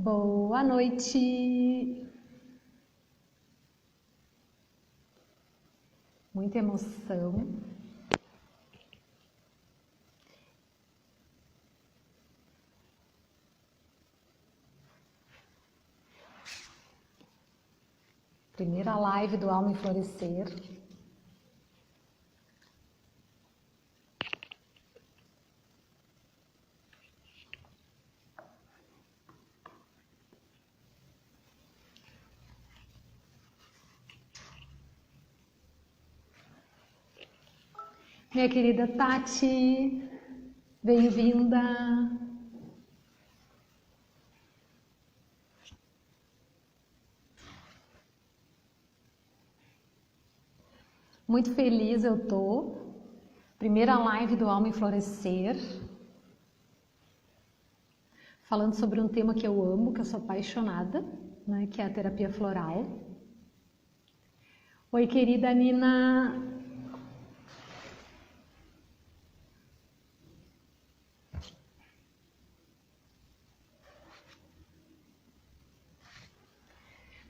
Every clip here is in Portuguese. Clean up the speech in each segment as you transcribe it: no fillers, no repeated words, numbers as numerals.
Boa noite! Muita emoção. Primeira live do Alma em Florescer. Minha querida Tati, bem-vinda! Muito feliz eu tô. Primeira live do Alma em Florescer. Falando sobre um tema que eu amo, que eu sou apaixonada, né, que é a terapia floral. Oi, querida Nina!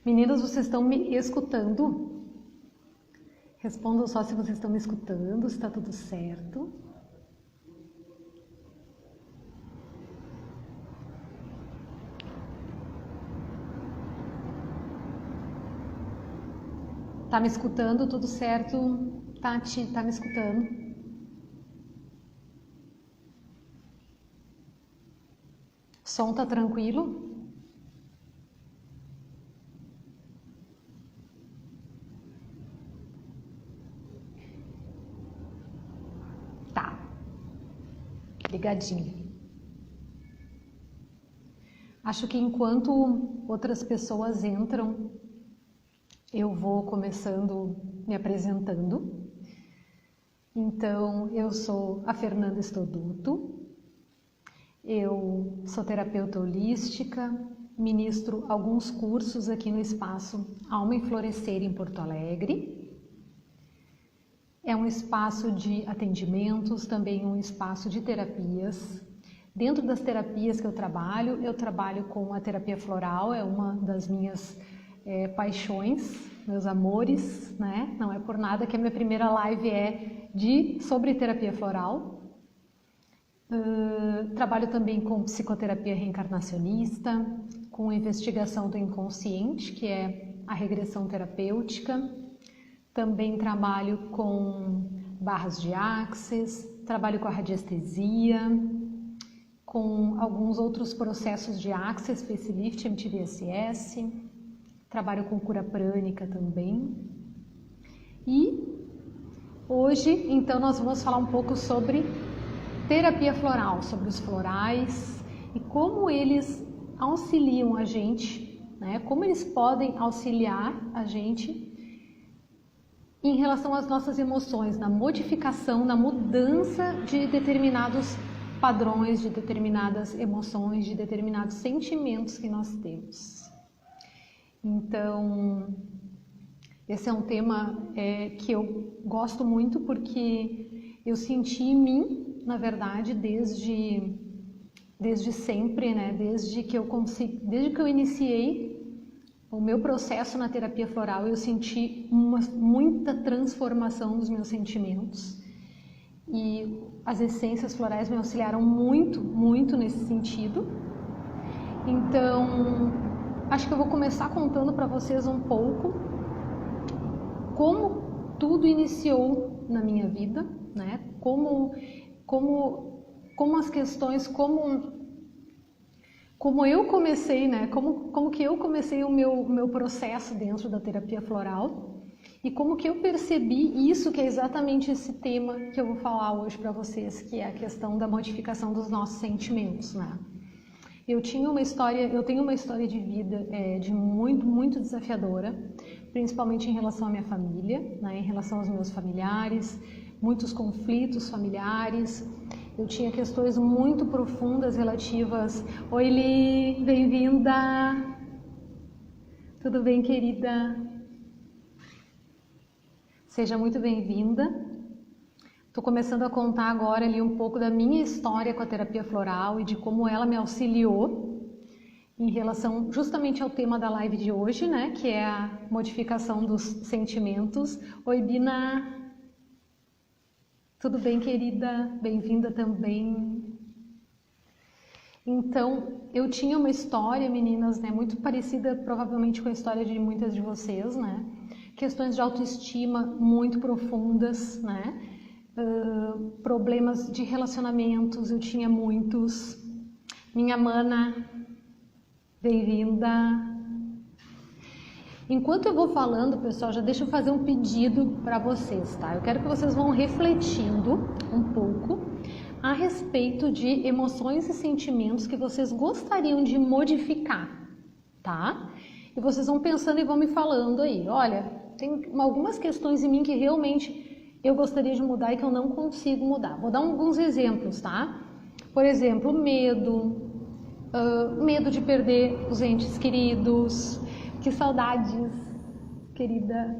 Meninas, vocês estão me escutando? Respondam só se vocês estão me escutando, se está tudo certo. Tá me escutando? Tudo certo? Tati, tá me escutando? Som tá tranquilo? Ligadinho. Acho que enquanto outras pessoas entram, eu vou começando me apresentando. Então, eu sou a Fernanda Estoduto, eu sou terapeuta holística, ministro alguns cursos aqui no espaço Alma em Florescer em Porto Alegre. É um espaço de atendimentos, também um espaço de terapias. Dentro das terapias que eu trabalho com a terapia floral, é uma das minhas paixões, meus amores, né? Não é por nada que a minha primeira live é sobre terapia floral. Trabalho também com psicoterapia reencarnacionista, com investigação do inconsciente, que é a regressão terapêutica. Também trabalho com barras de axis, trabalho com a radiestesia, com alguns outros processos de axis, facelift, MTVSS, trabalho com cura prânica também. E hoje, então, nós vamos falar um pouco sobre terapia floral, sobre os florais e como eles auxiliam a gente, né? Como eles podem auxiliar a gente em relação às nossas emoções, na modificação, na mudança de determinados padrões, de determinadas emoções, de determinados sentimentos que nós temos. Então, esse é um tema que eu gosto muito porque eu senti em mim, na verdade, desde sempre, né? Desde que eu iniciei o meu processo na terapia floral, eu senti muita transformação dos meus sentimentos e as essências florais me auxiliaram muito, muito nesse sentido. Então, acho que eu vou começar contando para vocês um pouco como tudo iniciou na minha vida, né? Como as questões, como eu comecei, né? Como que eu comecei o meu processo dentro da terapia floral e como que eu percebi isso, que é exatamente esse tema que eu vou falar hoje para vocês, que é a questão da modificação dos nossos sentimentos, né? Eu tenho uma história de vida muito, muito desafiadora, principalmente em relação à minha família, né? Em relação aos meus familiares, muitos conflitos familiares. Eu tinha questões muito profundas relativas... Oi, Li, bem-vinda! Tudo bem, querida? Seja muito bem-vinda. Estou começando a contar agora ali um pouco da minha história com a terapia floral e de como ela me auxiliou em relação justamente ao tema da live de hoje, né, que é a modificação dos sentimentos. Oi, Bina! Tudo bem, querida? Bem-vinda também. Então, eu tinha uma história, meninas, né, muito parecida provavelmente com a história de muitas de vocês, né? Questões de autoestima muito profundas, né? Problemas de relacionamentos, eu tinha muitos. Minha mana, bem-vinda. Enquanto eu vou falando, pessoal, já deixa eu fazer um pedido para vocês, tá? Eu quero que vocês vão refletindo um pouco a respeito de emoções e sentimentos que vocês gostariam de modificar, tá? E vocês vão pensando e vão me falando aí, olha, tem algumas questões em mim que realmente eu gostaria de mudar e que eu não consigo mudar. Vou dar alguns exemplos, tá? Por exemplo, medo de perder os entes queridos. Que saudades, querida.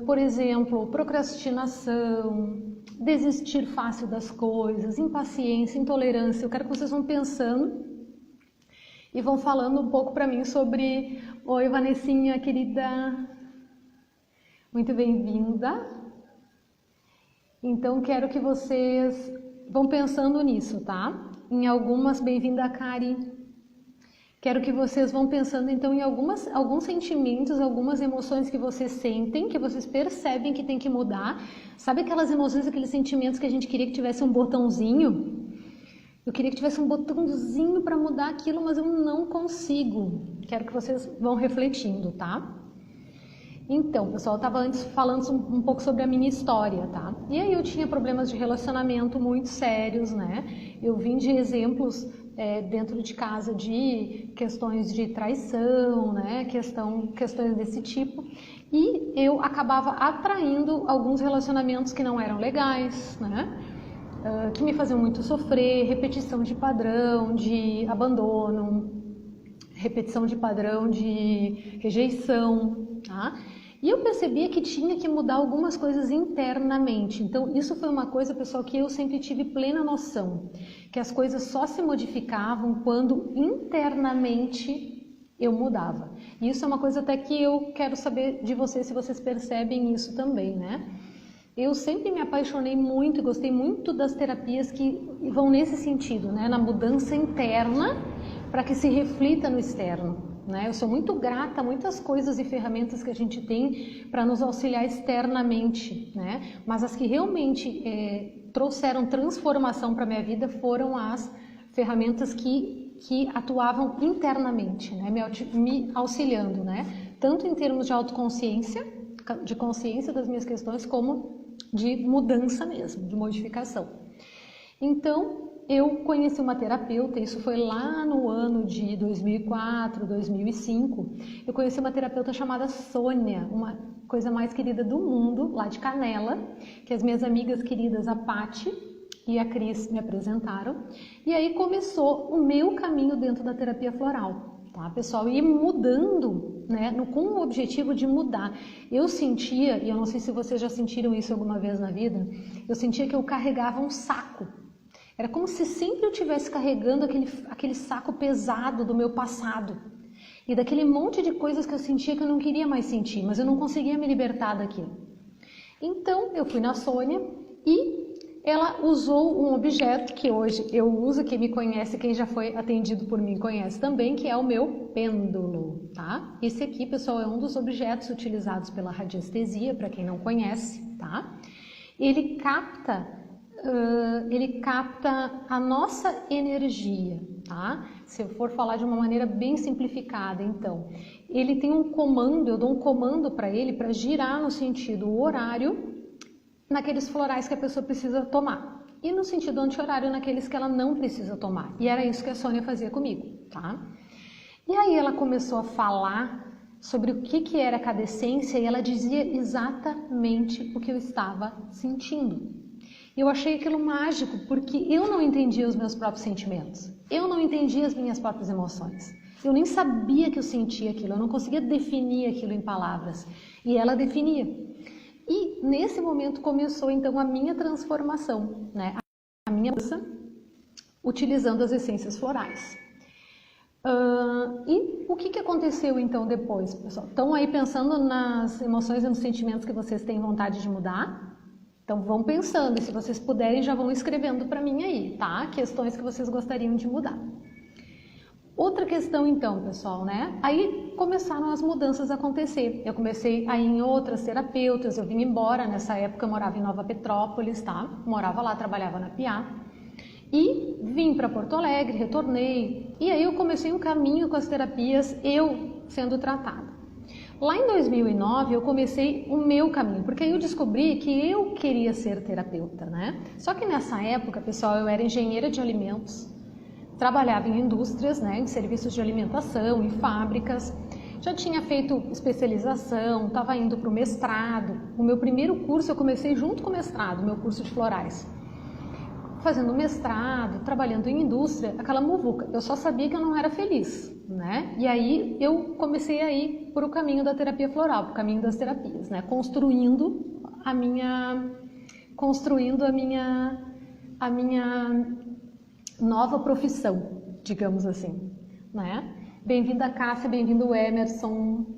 Por exemplo, procrastinação, desistir fácil das coisas, impaciência, intolerância. Eu quero que vocês vão pensando e vão falando um pouco para mim sobre... Oi, Vanessinha, querida. Muito bem-vinda. Então, quero que vocês vão pensando nisso, tá? Em algumas... Bem-vinda, Kari. Quero que vocês vão pensando então em alguns sentimentos, algumas emoções que vocês sentem, que vocês percebem que tem que mudar. Sabe aquelas emoções, aqueles sentimentos que a gente queria que tivesse um botãozinho? Eu queria que tivesse um botãozinho para mudar aquilo, mas eu não consigo. Quero que vocês vão refletindo, tá? Então, pessoal, eu estava antes falando um pouco sobre a minha história, tá? E aí eu tinha problemas de relacionamento muito sérios, né? Eu vim de exemplos dentro de casa de questões de traição, né? Questões desse tipo. E eu acabava atraindo alguns relacionamentos que não eram legais, né? Que me faziam muito sofrer, repetição de padrão, de abandono, repetição de padrão de rejeição, tá? E eu percebia que tinha que mudar algumas coisas internamente. Então, isso foi uma coisa, pessoal, que eu sempre tive plena noção, que as coisas só se modificavam quando internamente eu mudava. E isso é uma coisa até que eu quero saber de vocês, se vocês percebem isso também, né? Eu sempre me apaixonei muito e gostei muito das terapias que vão nesse sentido, né? Na mudança interna para que se reflita no externo. Eu sou muito grata a muitas coisas e ferramentas que a gente tem para nos auxiliar externamente, né? Mas as que realmente trouxeram transformação para a minha vida foram as ferramentas que atuavam internamente, né? Me auxiliando, né? Tanto em termos de autoconsciência, de consciência das minhas questões, como de mudança mesmo, de modificação. Então, eu conheci uma terapeuta, isso foi lá no ano de 2004, 2005, eu conheci uma terapeuta chamada Sônia, uma coisa mais querida do mundo, lá de Canela, que as minhas amigas queridas, a Pati e a Cris, me apresentaram, e aí começou o meu caminho dentro da terapia floral, tá, pessoal? E mudando, né, com o objetivo de mudar. Eu sentia, e eu não sei se vocês já sentiram isso alguma vez na vida, eu sentia que eu carregava um saco. Era como se sempre eu estivesse carregando aquele saco pesado do meu passado. E daquele monte de coisas que eu sentia que eu não queria mais sentir, mas eu não conseguia me libertar daquilo. Então, eu fui na Sônia e ela usou um objeto que hoje eu uso, quem me conhece, quem já foi atendido por mim conhece também, que é o meu pêndulo, tá? Esse aqui, pessoal, é um dos objetos utilizados pela radiestesia, para quem não conhece, tá? Ele capta a nossa energia, tá? Se eu for falar de uma maneira bem simplificada, então, ele tem um comando, eu dou um comando para ele para girar no sentido horário naqueles florais que a pessoa precisa tomar e no sentido anti-horário naqueles que ela não precisa tomar. E era isso que a Sônia fazia comigo, tá? E aí ela começou a falar sobre o que era cada essência e ela dizia exatamente o que eu estava sentindo. Eu achei aquilo mágico, porque eu não entendia os meus próprios sentimentos. Eu não entendia as minhas próprias emoções. Eu nem sabia que eu sentia aquilo, eu não conseguia definir aquilo em palavras. E ela definia. E nesse momento começou então a minha transformação, né? A minha mudança utilizando as essências florais. E o que aconteceu então depois, pessoal? Estão aí pensando nas emoções e nos sentimentos que vocês têm vontade de mudar? Então vão pensando, e se vocês puderem já vão escrevendo para mim aí, tá? Questões que vocês gostariam de mudar. Outra questão então, pessoal, né? Aí começaram as mudanças a acontecer. Eu comecei a ir em outras terapeutas, eu vim embora, nessa época eu morava em Nova Petrópolis, tá? Morava lá, trabalhava na PIA. E vim para Porto Alegre, retornei, e aí eu comecei um caminho com as terapias, eu sendo tratada. Lá em 2009 eu comecei o meu caminho, porque aí eu descobri que eu queria ser terapeuta, né? Só que nessa época, pessoal, eu era engenheira de alimentos, trabalhava em indústrias, né, em serviços de alimentação, em fábricas, já tinha feito especialização, estava indo para o mestrado. O meu primeiro curso eu comecei junto com o mestrado, meu curso de florais. Fazendo mestrado, trabalhando em indústria, aquela muvuca. Eu só sabia que eu não era feliz, né? E aí eu comecei a ir para o caminho da terapia floral, para o caminho das terapias, né? Construindo a minha nova profissão, digamos assim, né? Bem-vinda, Cássia, bem-vindo, Emerson.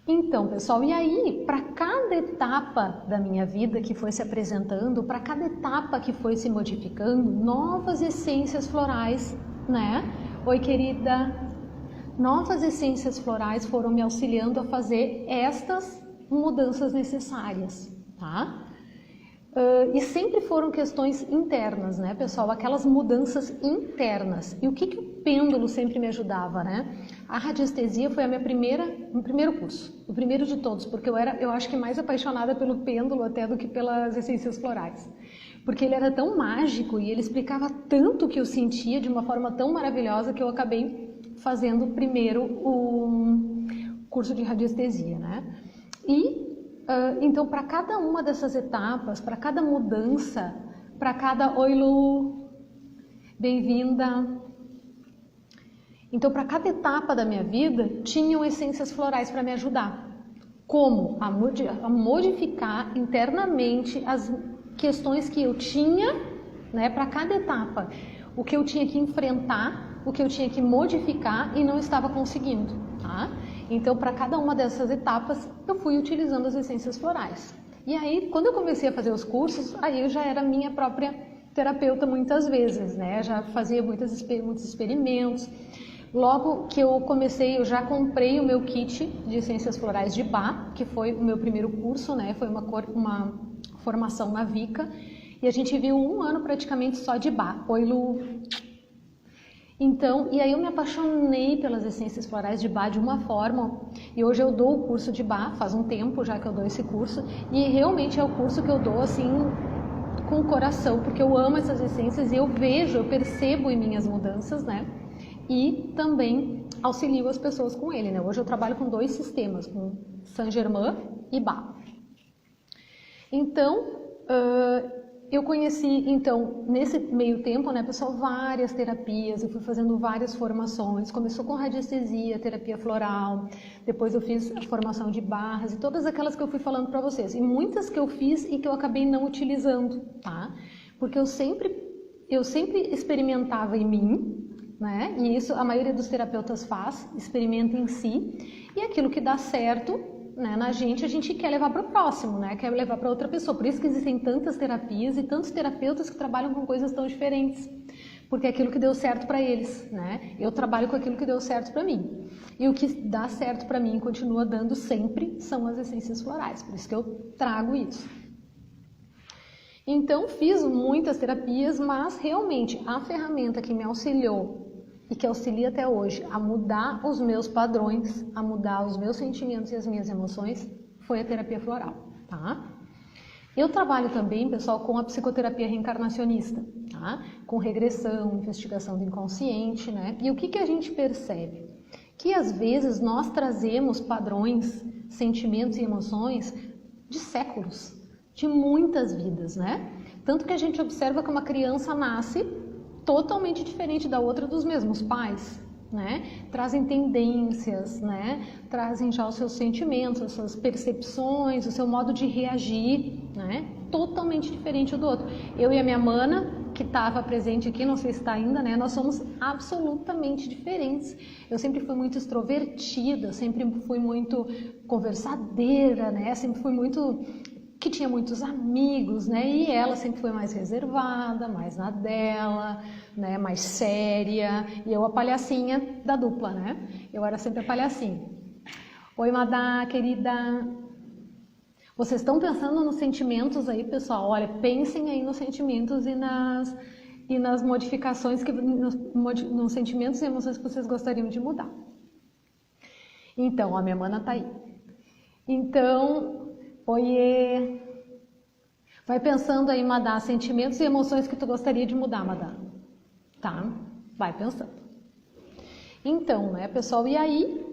Então, pessoal, e aí, para cada etapa da minha vida que foi se apresentando, para cada etapa que foi se modificando, novas essências florais, né? Oi, querida. Novas essências florais foram me auxiliando a fazer estas mudanças necessárias, tá? E sempre foram questões internas, né, pessoal? Aquelas mudanças internas. E o que o pêndulo sempre me ajudava, né? A radiestesia foi meu primeiro curso, o primeiro de todos, porque eu acho que mais apaixonada pelo pêndulo até do que pelas essências florais. Porque ele era tão mágico e ele explicava tanto o que eu sentia de uma forma tão maravilhosa que eu acabei fazendo primeiro o curso de radiestesia, né? Então, para cada uma dessas etapas, para cada mudança, para cada... Oi, Lu! Bem-vinda! Então, para cada etapa da minha vida, tinham essências florais para me ajudar. Como? A modificar internamente as questões que eu tinha, né, para cada etapa. O que eu tinha que enfrentar, o que eu tinha que modificar e não estava conseguindo, tá? Então, para cada uma dessas etapas, eu fui utilizando as essências florais. E aí, quando eu comecei a fazer os cursos, aí eu já era minha própria terapeuta muitas vezes, né? Já fazia muitos experimentos. Logo que eu comecei, eu já comprei o meu kit de essências florais de Bach, que foi o meu primeiro curso, né? Foi uma formação na Vica. E a gente viu 1 ano praticamente só de Bach. Oi, Lu! Então, e aí eu me apaixonei pelas essências florais de Bach de uma forma, e hoje eu dou o curso de Bach, faz um tempo já que eu dou esse curso, e realmente é o curso que eu dou assim com o coração, porque eu amo essas essências e eu percebo em minhas mudanças, né? E também auxilio as pessoas com ele, né? Hoje eu trabalho com 2 sistemas, com Saint-Germain e Bach. Então, eu conheci, então, nesse meio tempo, né, pessoal, várias terapias, eu fui fazendo várias formações, começou com radiestesia, terapia floral, depois eu fiz a formação de barras e todas aquelas que eu fui falando para vocês, e muitas que eu fiz e que eu acabei não utilizando, tá? Porque eu sempre experimentava em mim, né, e isso a maioria dos terapeutas faz, experimenta em si, e aquilo que dá certo, né, na gente, a gente quer levar para o próximo, né? Quer levar para outra pessoa. Por isso que existem tantas terapias e tantos terapeutas que trabalham com coisas tão diferentes. Porque é aquilo que deu certo para eles, né? Eu trabalho com aquilo que deu certo para mim. E o que dá certo para mim e continua dando sempre são as essências florais. Por isso que eu trago isso. Então, fiz muitas terapias, mas realmente a ferramenta que me auxiliou e que auxilia até hoje a mudar os meus padrões, a mudar os meus sentimentos e as minhas emoções, foi a terapia floral, tá? Eu trabalho também, pessoal, com a psicoterapia reencarnacionista, tá? Com regressão, investigação do inconsciente, né? E o que a gente percebe? Que às vezes nós trazemos padrões, sentimentos e emoções de séculos, de muitas vidas, né? Tanto que a gente observa que uma criança nasce totalmente diferente da outra dos mesmos pais, né? Trazem tendências, né? Trazem já os seus sentimentos, as suas percepções, o seu modo de reagir, né? totalmente diferente um do outro. Eu e a minha mana, que estava presente aqui, não sei se está ainda, né? Nós somos absolutamente diferentes. Eu sempre fui muito extrovertida, sempre fui muito conversadeira, né? Sempre fui muito... que tinha muitos amigos, né? E ela sempre foi mais reservada, mais na dela, né? Mais séria. E eu a palhacinha da dupla, né? Eu era sempre a palhacinha. Oi, Madá, querida. Vocês estão pensando nos sentimentos aí, pessoal? Olha, pensem aí nos sentimentos e nas modificações, nos sentimentos e emoções que vocês gostariam de mudar. Então, a minha mana tá aí. Então, oiê! Vai pensando aí, Madá, sentimentos e emoções que tu gostaria de mudar, Madá. Tá? Vai pensando. Então, né, pessoal, e aí...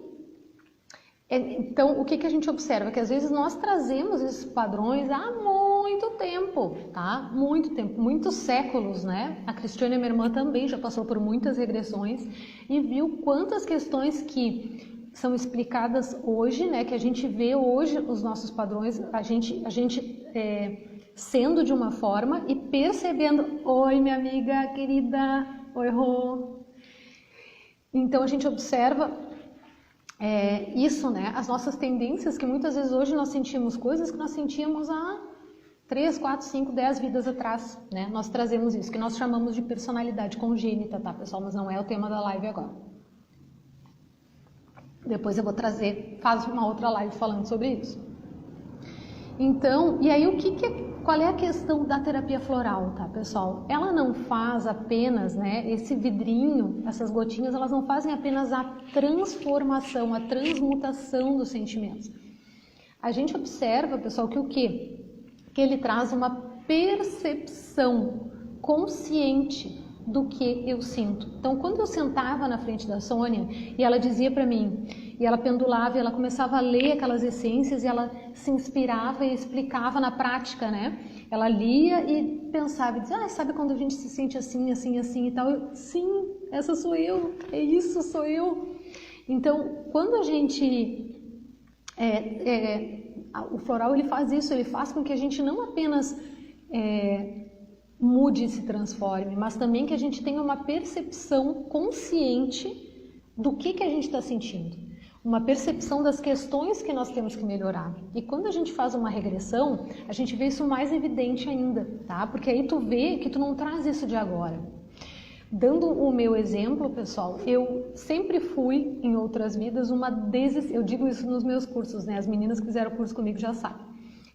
Então, o que a gente observa? Que às vezes nós trazemos esses padrões há muito tempo, tá? Muito tempo, muitos séculos, né? A Cristiane, minha irmã, também já passou por muitas regressões e viu quantas questões que são explicadas hoje, né? Que a gente vê hoje os nossos padrões, a gente sendo de uma forma e percebendo. Oi, minha amiga querida. Oi, Rô. Então, a gente observa... isso, né? As nossas tendências, que muitas vezes hoje nós sentimos coisas que nós sentíamos há 3, 4, 5, 10 vidas atrás, né? Nós trazemos isso, que nós chamamos de personalidade congênita, tá, pessoal? Mas não é o tema da live agora. Depois eu vou trazer, faço uma outra live falando sobre isso. Então, e aí qual é a questão da terapia floral, tá, pessoal? Ela não faz apenas, né, esse vidrinho, essas gotinhas, elas não fazem apenas a transformação, a transmutação dos sentimentos. A gente observa, pessoal, que o quê? Que ele traz uma percepção consciente do que eu sinto. Então, quando eu sentava na frente da Sônia e ela dizia para mim, e ela pendulava e ela começava a ler aquelas essências e ela se inspirava e explicava na prática, né? Ela lia e pensava e dizia, sabe quando a gente se sente assim, assim, assim e tal? Sim, essa sou eu, é isso, sou eu. Então, quando a gente... o floral, ele faz isso, ele faz com que a gente não apenas... mude e se transforme, mas também que a gente tenha uma percepção consciente do que a gente está sentindo. Uma percepção das questões que nós temos que melhorar. E quando a gente faz uma regressão, a gente vê isso mais evidente ainda, tá? Porque aí tu vê que tu não traz isso de agora. Dando o meu exemplo, pessoal, eu sempre fui, em outras vidas, eu digo isso nos meus cursos, né? As meninas que fizeram o curso comigo já sabem.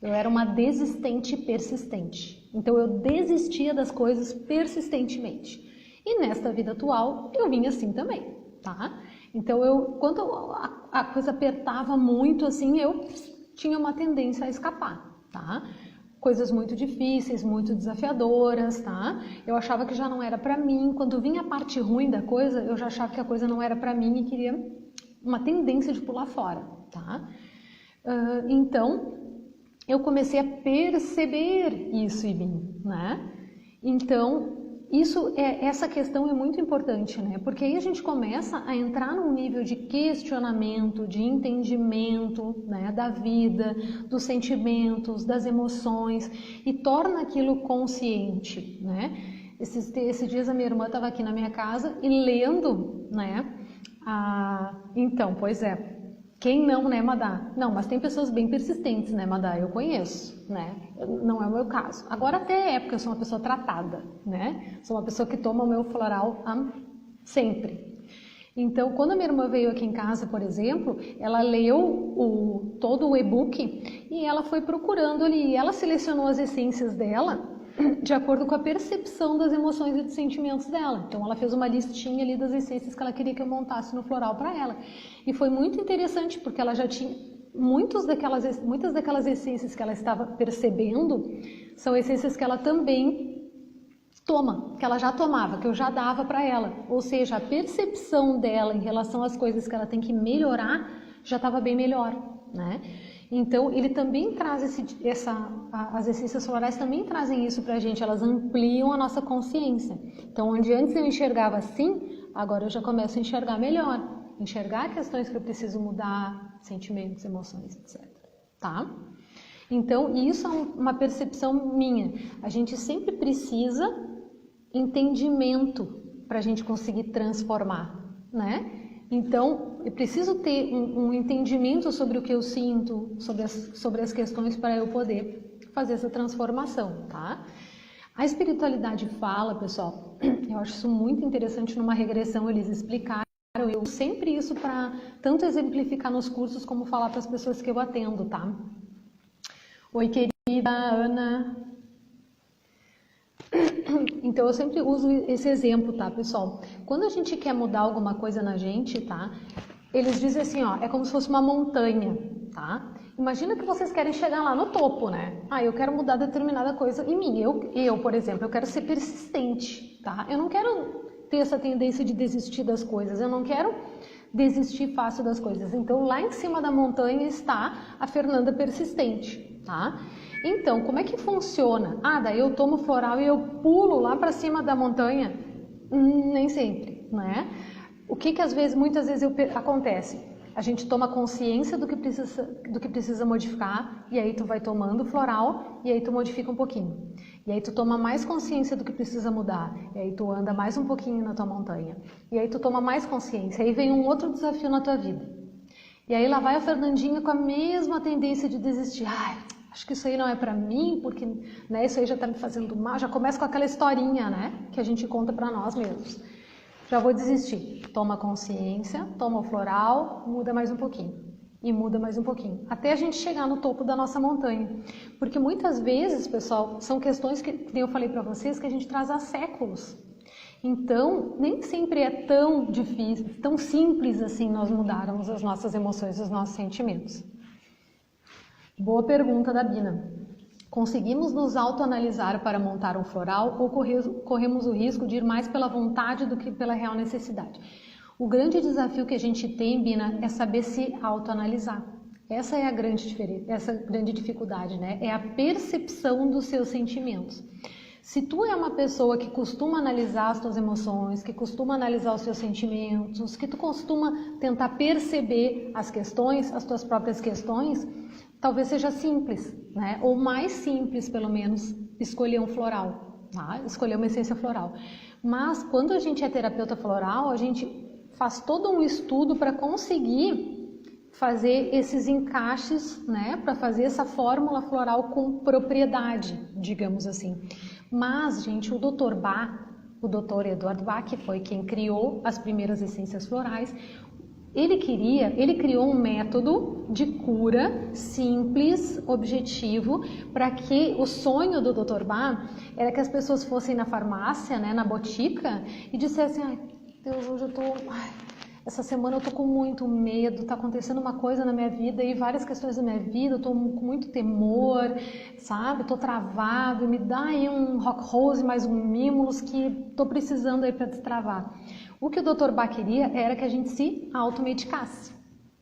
Eu era uma desistente persistente. Então, eu desistia das coisas persistentemente. E nesta vida atual, eu vim assim também, tá? Então, quando a coisa apertava muito, assim, eu tinha uma tendência a escapar, tá? Coisas muito difíceis, muito desafiadoras, tá? Eu achava que já não era pra mim. Quando vinha a parte ruim da coisa, eu já achava que a coisa não era pra mim e queria uma tendência de pular fora, tá? Então, eu comecei a perceber isso em mim, né? Então, essa questão é muito importante, né? Porque aí a gente começa a entrar num nível de questionamento, de entendimento, né? Da vida, dos sentimentos, das emoções e torna aquilo consciente, né? Esses dias a minha irmã estava aqui na minha casa e lendo, né? Então, pois é. Quem não, né, Madá? Não, mas tem pessoas bem persistentes, né, Madá? Eu conheço, né? Não é o meu caso. Agora até é porque eu sou uma pessoa tratada, né? Sou uma pessoa que toma o meu floral sempre. Então, quando a minha irmã veio aqui em casa, por exemplo, ela leu todo o e-book e ela foi procurando ali. Ela selecionou as essências dela de acordo com a percepção das emoções e dos sentimentos dela. Então, ela fez uma listinha ali das essências que ela queria que eu montasse no floral para ela. E foi muito interessante, porque ela já tinha... Muitas daquelas essências que ela estava percebendo são essências que ela também toma, que ela já tomava, que eu já dava para ela. Ou seja, a percepção dela em relação às coisas que ela tem que melhorar já estava bem melhor, né? Então, ele também traz as essências florais também trazem isso pra gente, elas ampliam a nossa consciência. Então, onde antes eu enxergava assim, agora eu já começo a enxergar melhor, enxergar questões que eu preciso mudar, sentimentos, emoções, etc. Tá? Então, isso é uma percepção minha. A gente sempre precisa entendimento para a gente conseguir transformar, né? Então, eu preciso ter um entendimento sobre o que eu sinto, sobre as questões para eu poder fazer essa transformação, tá? A espiritualidade fala, pessoal, eu acho isso muito interessante numa regressão, eles explicaram, eu uso sempre isso para tanto exemplificar nos cursos como falar para as pessoas que eu atendo, tá? Oi, querida Ana. Então, eu sempre uso esse exemplo, tá, pessoal? Quando a gente quer mudar alguma coisa na gente, tá? Eles dizem assim, ó, é como se fosse uma montanha, tá? Imagina que vocês querem chegar lá no topo, né? Ah, eu quero mudar determinada coisa em mim. Eu, por exemplo, eu quero ser persistente, tá? Eu não quero ter essa tendência de desistir das coisas. Eu não quero desistir fácil das coisas. Então, lá em cima da montanha está a Fernanda persistente, tá? Então, como é que funciona? Ah, daí eu tomo floral e eu pulo lá para cima da montanha? Nem sempre, né? O que muitas vezes acontece? A gente toma consciência do que precisa modificar e aí tu vai tomando floral e aí tu modifica um pouquinho. E aí tu toma mais consciência do que precisa mudar e aí tu anda mais um pouquinho na tua montanha. E aí tu toma mais consciência, aí vem um outro desafio na tua vida. E aí lá vai a Fernandinha com a mesma tendência de desistir. Ai, acho que isso aí não é pra mim, porque né, isso aí já tá me fazendo mal. Já começa com aquela historinha, né, que a gente conta pra nós mesmos. Já vou desistir. Toma consciência, toma o floral, muda mais um pouquinho. E muda mais um pouquinho. Até a gente chegar no topo da nossa montanha. Porque muitas vezes, pessoal, são questões que eu falei pra vocês que a gente traz há séculos. Então, nem sempre é tão difícil, tão simples assim nós mudarmos as nossas emoções, os nossos sentimentos. Boa pergunta da Bina. Conseguimos nos autoanalisar para montar um floral ou corremos o risco de ir mais pela vontade do que pela real necessidade? O grande desafio que a gente tem, Bina, é saber se autoanalisar. Essa é a grande diferença, essa grande dificuldade, né? É a percepção dos seus sentimentos. Se tu é uma pessoa que costuma analisar as tuas emoções, que costuma analisar os seus sentimentos, que tu costuma tentar perceber as questões, as tuas próprias questões, talvez seja simples, né? Ou mais simples, pelo menos, escolher um floral, tá? Escolher uma essência floral. Mas quando a gente é terapeuta floral, a gente faz todo um estudo para conseguir fazer esses encaixes, né? Para fazer essa fórmula floral com propriedade, digamos assim. Mas, gente, o Dr. Bach, o Dr. Eduard Bach, que foi quem criou as primeiras essências florais, ele criou um método de cura simples, objetivo, para que o sonho do Dr. Bach era que as pessoas fossem na farmácia, né, na botica, e dissessem, ai, Deus, hoje eu tô... Essa semana eu tô com muito medo, tá acontecendo uma coisa na minha vida e várias questões da minha vida, eu tô com muito temor, sabe? Tô travado, me dá aí um rock rose mais um mimulus que tô precisando aí para destravar. O que o Dr. Bach queria era que a gente se automedicasse,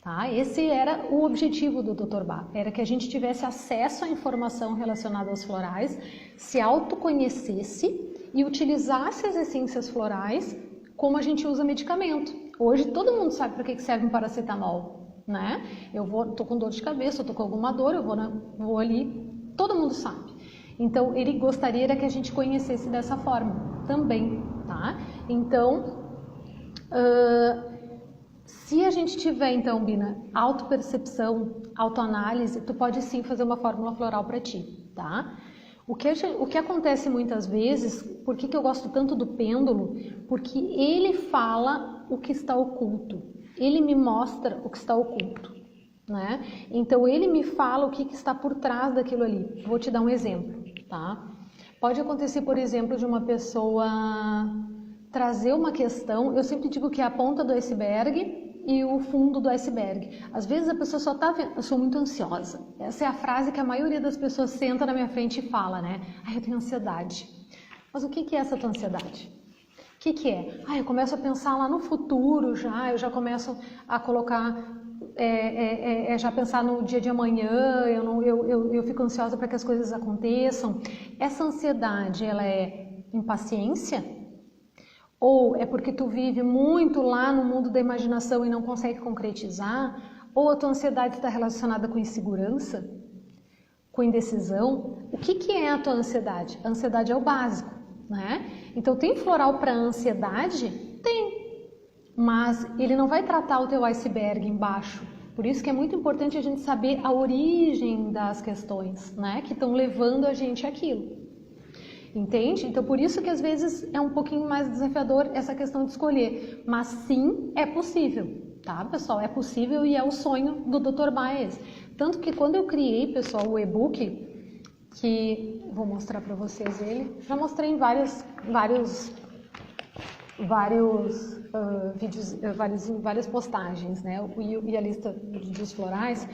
tá? Esse era o objetivo do Dr. Bach, era que a gente tivesse acesso à informação relacionada aos florais, se autoconhecesse e utilizasse as essências florais como a gente usa medicamento. Hoje todo mundo sabe para que serve um paracetamol, né? Tô com dor de cabeça, eu tô com alguma dor, eu vou ali, todo mundo sabe. Então ele gostaria que a gente conhecesse dessa forma também, tá? Então, se a gente tiver então, Bina, autopercepção, autoanálise, tu pode sim fazer uma fórmula floral para ti, tá? O que acontece muitas vezes, por que eu gosto tanto do pêndulo? Porque ele fala o que está oculto, ele me mostra o que está oculto, né? Então ele me fala o que está por trás daquilo ali. Vou te dar um exemplo, tá? Pode acontecer, por exemplo, de uma pessoa trazer uma questão, eu sempre digo que é a ponta do iceberg e o fundo do iceberg. Às vezes a pessoa só tá vendo, eu sou muito ansiosa. Essa é a frase que a maioria das pessoas senta na minha frente e fala, né? Ah, eu tenho ansiedade. Mas o que é essa tua ansiedade? O que é? Ah, eu começo a pensar lá no futuro já, eu já começo a colocar, já pensar no dia de amanhã, eu fico ansiosa para que as coisas aconteçam. Essa ansiedade, ela é impaciência? Ou é porque tu vive muito lá no mundo da imaginação e não consegue concretizar? Ou a tua ansiedade está relacionada com insegurança? com indecisão, o que é a tua ansiedade? A ansiedade é o básico, né? Então, tem floral para ansiedade? Tem, mas ele não vai tratar o teu iceberg embaixo. Por isso que é muito importante a gente saber a origem das questões, né, que estão levando a gente àquilo. Entende? Então, por isso que às vezes é um pouquinho mais desafiador essa questão de escolher. Mas sim, é possível, tá, pessoal? É possível e é o sonho do Dr. Baez. Tanto que quando eu criei, pessoal, o e-book, que vou mostrar para vocês ele, já mostrei em vários vídeos, várias postagens, né? E a lista dos florais,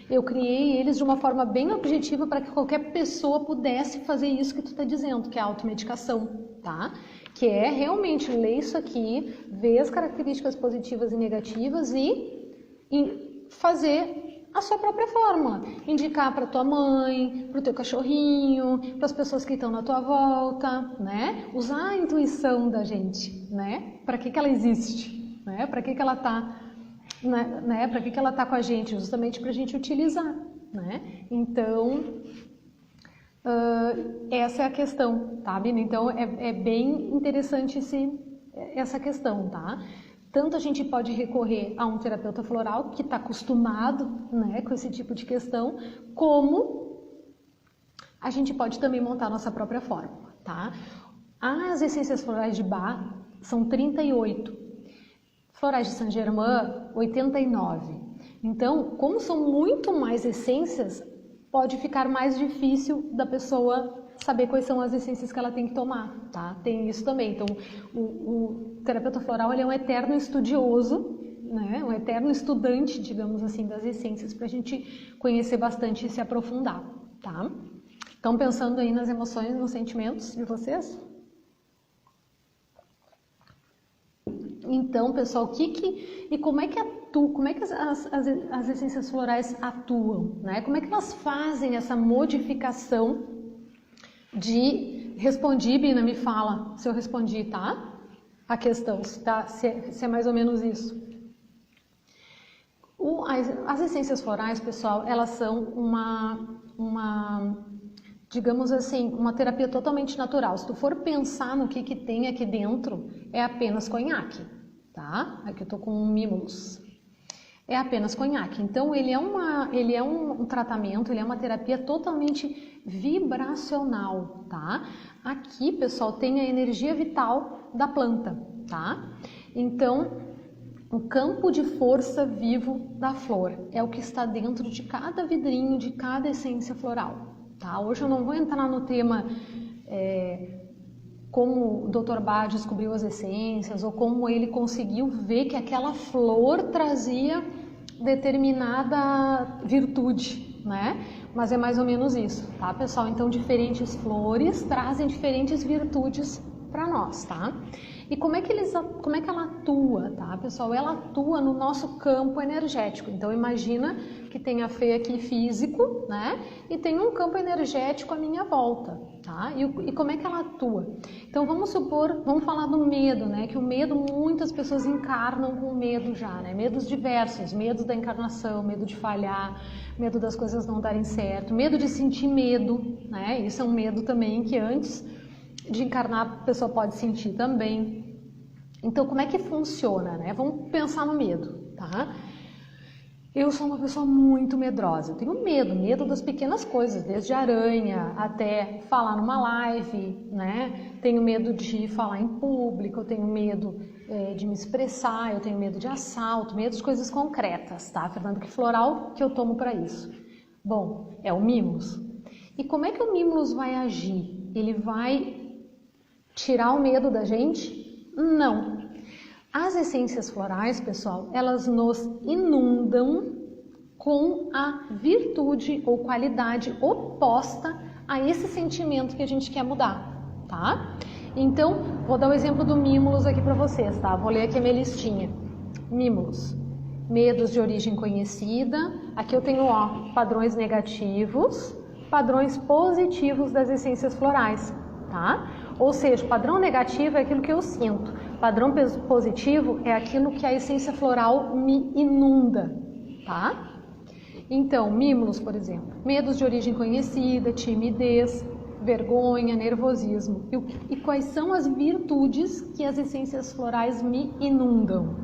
eu criei eles de uma forma bem objetiva para que qualquer pessoa pudesse fazer isso que tu está dizendo, que é a automedicação, tá? Que é realmente ler isso aqui, ver as características positivas e negativas e fazer a sua própria fórmula. Indicar para tua mãe, para o teu cachorrinho, para as pessoas que estão na tua volta, né? Usar a intuição da gente, né? Para que ela existe, né? Para que ela está, né? Para que ela está com a gente? Justamente para a gente utilizar, né? Então, essa é a questão, tá, Bina? Então, é bem interessante essa questão, tá? Tanto a gente pode recorrer a um terapeuta floral que está acostumado, né, com esse tipo de questão, como a gente pode também montar a nossa própria fórmula, tá? As essências florais de Bach são 38, florais de Saint-Germain 89. Então, como são muito mais essências, pode ficar mais difícil da pessoa saber quais são as essências que ela tem que tomar, tá? Tem isso também. Então, o terapeuta floral, ele é um eterno estudioso, né? Um eterno estudante, digamos assim, das essências, para a gente conhecer bastante e se aprofundar, tá? Estão pensando aí nas emoções, nos sentimentos de vocês? Então, pessoal, e como é que as essências florais atuam, né? Como é que elas fazem essa modificação respondi, Bina, me fala se eu respondi, tá? A questão, se é mais ou menos isso. As essências florais, pessoal, elas são digamos assim, uma terapia totalmente natural. Se tu for pensar no que tem aqui dentro, é apenas conhaque, tá? Aqui eu tô com um Mimulus. É apenas conhaque. Então, ele é um tratamento, ele é uma terapia totalmente vibracional, tá? Aqui, pessoal, tem a energia vital da planta, tá? Então, o campo de força vivo da flor é o que está dentro de cada vidrinho, de cada essência floral, tá? Hoje eu não vou entrar no tema como o Dr. Bach descobriu as essências ou como ele conseguiu ver que aquela flor trazia determinada virtude, né? Mas é mais ou menos isso, tá, pessoal? Então, diferentes flores trazem diferentes virtudes para nós, tá? E como é que ela atua, tá, pessoal? Ela atua no nosso campo energético. Então, imagina que tem a Fê aqui físico, né? E tem um campo energético à minha volta, tá? E como é que ela atua? Então, vamos falar do medo, né? Que o medo, muitas pessoas encarnam com medo já, né? Medos diversos, medo da encarnação, medo de falhar, medo das coisas não darem certo, medo de sentir medo, né? Isso é um medo também que antes de encarnar a pessoa pode sentir também. Então, como é que funciona, né? Vamos pensar no medo, tá? Eu sou uma pessoa muito medrosa, eu tenho medo das pequenas coisas, desde aranha até falar numa live, né? Tenho medo de falar em público, eu tenho medo de me expressar, eu tenho medo de assalto, medo de coisas concretas, tá, Fernando? Que floral que eu tomo para isso? Bom, é o Mimulus. E como é que o Mimulus vai agir? Ele vai tirar o medo da gente? Não. As essências florais, pessoal, elas nos inundam com a virtude ou qualidade oposta a esse sentimento que a gente quer mudar, tá? Então, vou dar o exemplo do Mimulus aqui para vocês, tá? Vou ler aqui a minha listinha. Mimulus. Medos de origem conhecida. Aqui eu tenho, ó, padrões negativos, padrões positivos das essências florais, tá? Ou seja, padrão negativo é aquilo que eu sinto, padrão positivo é aquilo que a essência floral me inunda, tá? Então, mimos, por exemplo, medos de origem conhecida, timidez, vergonha, nervosismo. E quais são as virtudes que as essências florais me inundam?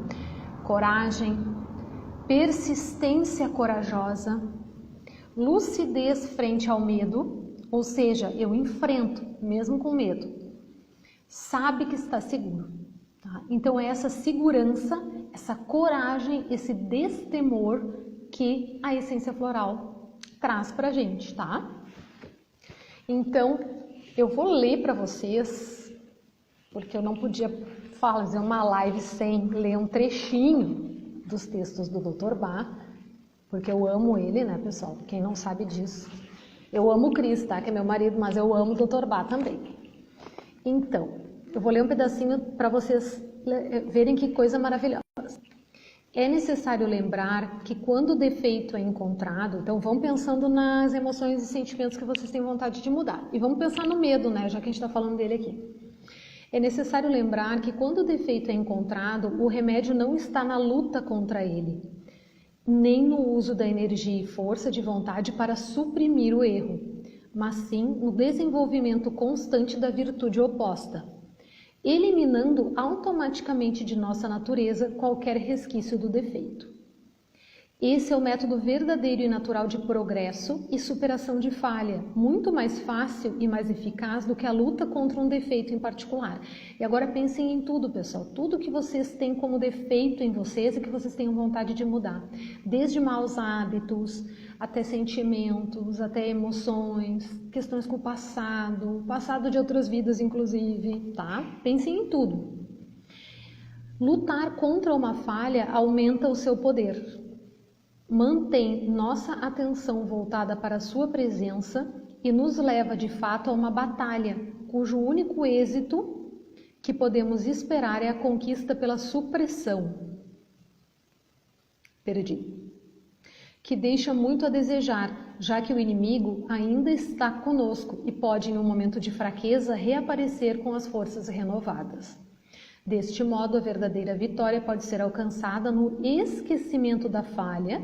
Coragem, persistência corajosa, lucidez frente ao medo, ou seja, eu enfrento, mesmo com medo. Sabe que está seguro. Tá? Então é essa segurança, essa coragem, esse destemor que a essência floral traz pra gente, tá? Então, eu vou ler para vocês, porque eu não podia fazer uma live sem ler um trechinho dos textos do Dr. Bach, porque eu amo ele, né, pessoal? Quem não sabe disso. Eu amo o Cris, tá? Que é meu marido, mas eu amo o Dr. Bach também. Então, eu vou ler um pedacinho para vocês verem que coisa maravilhosa. É necessário lembrar que quando o defeito é encontrado, então vão pensando nas emoções e sentimentos que vocês têm vontade de mudar. E vamos pensar no medo, né, já que a gente está falando dele aqui. É necessário lembrar que quando o defeito é encontrado, o remédio não está na luta contra ele, nem no uso da energia e força de vontade para suprimir o erro, mas sim no desenvolvimento constante da virtude oposta, eliminando automaticamente de nossa natureza qualquer resquício do defeito. Esse é o método verdadeiro e natural de progresso e superação de falha, muito mais fácil e mais eficaz do que a luta contra um defeito em particular. E agora pensem em tudo, pessoal, tudo que vocês têm como defeito em vocês e que vocês tenham vontade de mudar, desde maus hábitos, até sentimentos, até emoções, questões com o passado de outras vidas inclusive, tá? Pensem em tudo. Lutar contra uma falha aumenta o seu poder. Mantém nossa atenção voltada para a sua presença e nos leva de fato a uma batalha, cujo único êxito que podemos esperar é a conquista pela supressão. Que deixa muito a desejar, já que o inimigo ainda está conosco e pode, em um momento de fraqueza, reaparecer com as forças renovadas. Deste modo, a verdadeira vitória pode ser alcançada no esquecimento da falha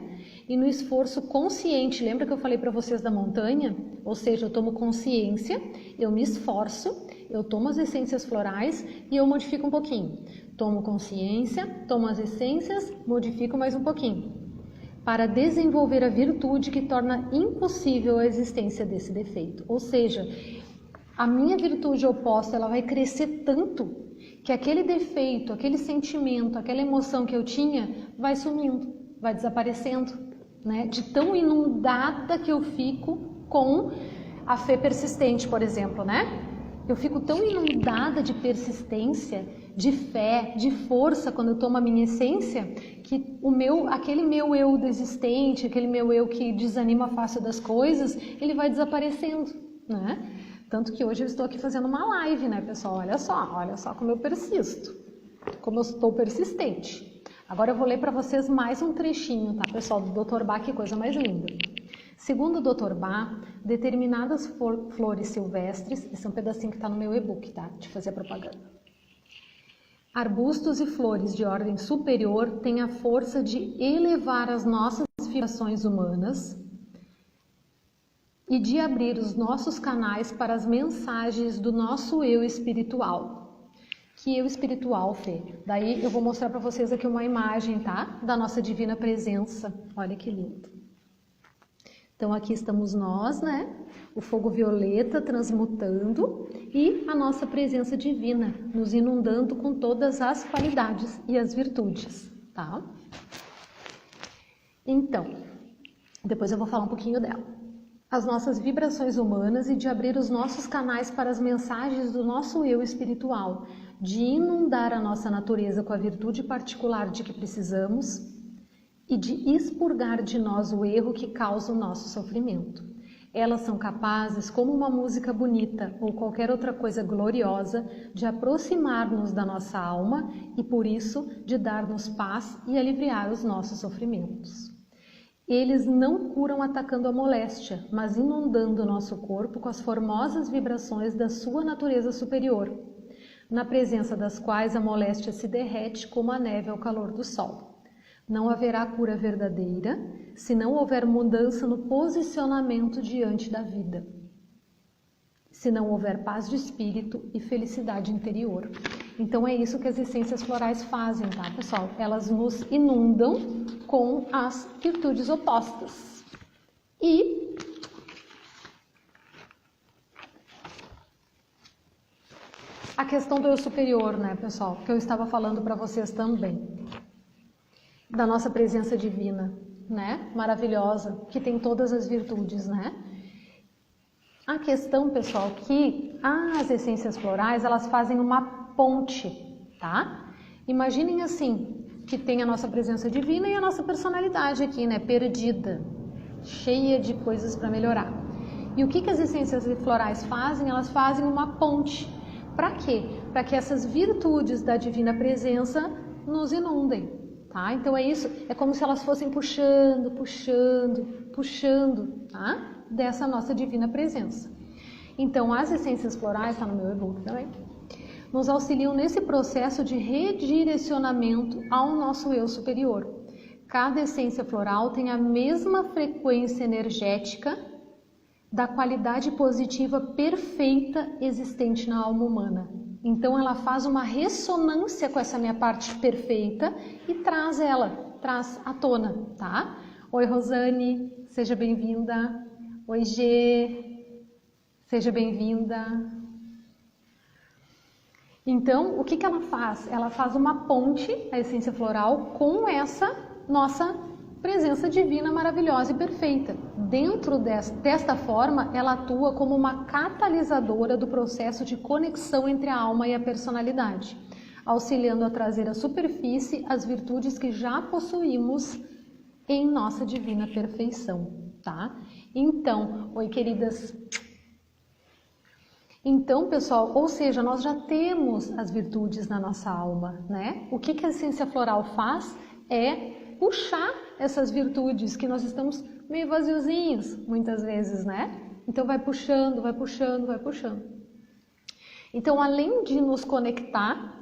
e no esforço consciente. Lembra que eu falei para vocês da montanha? Ou seja, eu tomo consciência, eu me esforço, eu tomo as essências florais e eu modifico um pouquinho. Tomo consciência, tomo as essências, modifico mais um pouquinho. Para desenvolver a virtude que torna impossível a existência desse defeito. Ou seja, a minha virtude oposta ela vai crescer tanto que aquele defeito, aquele sentimento, aquela emoção que eu tinha vai sumindo, vai desaparecendo, né? De tão inundada que eu fico com a fé persistente, por exemplo, né? Eu fico tão inundada de persistência, de fé, de força quando eu tomo a minha essência, que aquele meu eu desistente, aquele meu eu que desanima fácil das coisas, ele vai desaparecendo, né? Tanto que hoje eu estou aqui fazendo uma live, né, pessoal? Olha só como eu persisto, como eu estou persistente. Agora eu vou ler para vocês mais um trechinho, tá, pessoal, do Dr. Bach, que coisa mais linda. Segundo o Dr. Bach, determinadas flores silvestres, esse é um pedacinho que está no meu e-book, tá, de fazer a propaganda. Arbustos e flores de ordem superior têm a força de elevar as nossas vibrações humanas e de abrir os nossos canais para as mensagens do nosso eu espiritual. Que eu espiritual, Fê? Daí eu vou mostrar para vocês aqui uma imagem, tá? Da nossa divina presença. Olha que lindo. Então aqui estamos nós, né? O fogo violeta transmutando e a nossa presença divina nos inundando com todas as qualidades e as virtudes, tá? Então, depois eu vou falar um pouquinho dela. As nossas vibrações humanas e de abrir os nossos canais para as mensagens do nosso eu espiritual, de inundar a nossa natureza com a virtude particular de que precisamos e de expurgar de nós o erro que causa o nosso sofrimento. Elas são capazes, como uma música bonita ou qualquer outra coisa gloriosa, de aproximar-nos da nossa alma e, por isso, de dar-nos paz e aliviar os nossos sofrimentos. Eles não curam atacando a moléstia, mas inundando o nosso corpo com as formosas vibrações da sua natureza superior, na presença das quais a moléstia se derrete como a neve ao calor do sol. Não haverá cura verdadeira se não houver mudança no posicionamento diante da vida. Se não houver paz de espírito e felicidade interior. Então é isso que as essências florais fazem, tá, pessoal? Elas nos inundam com as virtudes opostas. E a questão do eu superior, né, pessoal? Que eu estava falando para vocês também. Da nossa presença divina, né? Maravilhosa, que tem todas as virtudes, né? A questão, pessoal, que as essências florais, elas fazem uma ponte, tá? Imaginem assim, que tem a nossa presença divina e a nossa personalidade aqui, né? Perdida, cheia de coisas para melhorar. E o que as essências florais fazem? Elas fazem uma ponte. Para quê? Para que essas virtudes da divina presença nos inundem, tá? Então é isso, é como se elas fossem puxando, tá? Dessa nossa divina presença. Então, as essências florais, está no meu e-book também, nos auxiliam nesse processo de redirecionamento ao nosso eu superior. Cada essência floral tem a mesma frequência energética da qualidade positiva perfeita existente na alma humana. Então, ela faz uma ressonância com essa minha parte perfeita e traz à tona, tá? Oi, Rosane, seja bem-vinda. Oi, Gê, seja bem-vinda. Então, o que ela faz? Ela faz uma ponte, a essência floral, com essa nossa presença divina maravilhosa e perfeita. Dentro desta forma, ela atua como uma catalisadora do processo de conexão entre a alma e a personalidade, auxiliando a trazer à superfície as virtudes que já possuímos em nossa divina perfeição, tá? Então, oi queridas. Então, pessoal, ou seja, nós já temos as virtudes na nossa alma, né? O que a essência floral faz é puxar essas virtudes que nós estamos meio vaziozinhos, muitas vezes, né? Então vai puxando. Então, além de nos conectar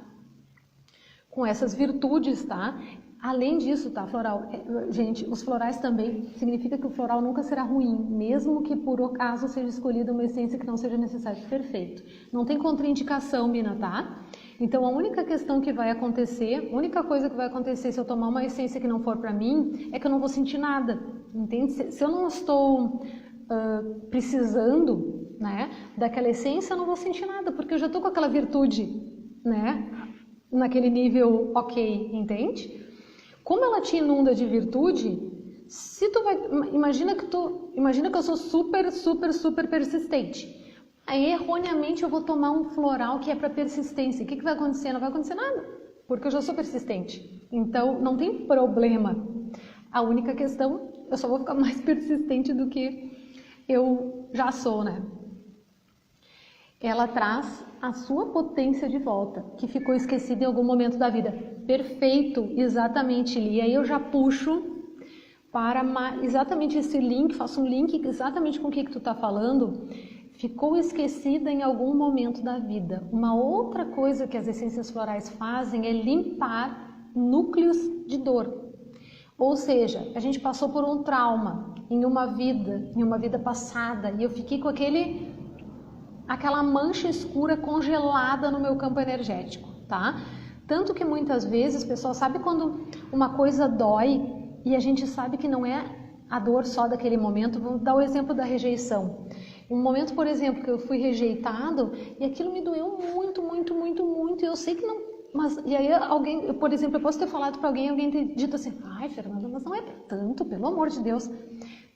com essas virtudes, tá? Além disso, tá, floral, gente, os florais também, significa que o floral nunca será ruim, mesmo que por acaso seja escolhida uma essência que não seja necessária. Perfeito. Não tem contraindicação, Mina, tá? Então, a única questão que vai acontecer, a única coisa que vai acontecer se eu tomar uma essência que não for para mim, é que eu não vou sentir nada, entende? Se eu não estou precisando, né, daquela essência, eu não vou sentir nada, porque eu já estou com aquela virtude, né, naquele nível ok, entende? Como ela te inunda de virtude, se tu vai, imagina que eu sou super persistente. Aí erroneamente eu vou tomar um floral que é para persistência. O que vai acontecer? Não vai acontecer nada, porque eu já sou persistente. Então não tem problema. A única questão, eu só vou ficar mais persistente do que eu já sou, né? Ela traz a sua potência de volta, que ficou esquecida em algum momento da vida. Perfeito, exatamente, Lia. Aí eu já puxo para exatamente esse link, faço um link exatamente com o que tu está falando. Ficou esquecida em algum momento da vida. Uma outra coisa que as essências florais fazem é limpar núcleos de dor. Ou seja, a gente passou por um trauma em uma vida passada, e eu fiquei com aquela mancha escura congelada no meu campo energético, tá? Tanto que muitas vezes, pessoal, sabe quando uma coisa dói e a gente sabe que não é a dor só daquele momento? Vou dar o exemplo da rejeição. Um momento, por exemplo, que eu fui rejeitado e aquilo me doeu muito, e eu sei que não... Mas, e aí alguém, por exemplo, eu posso ter falado para alguém ter dito assim, ai, Fernanda, mas não é tanto, pelo amor de Deus.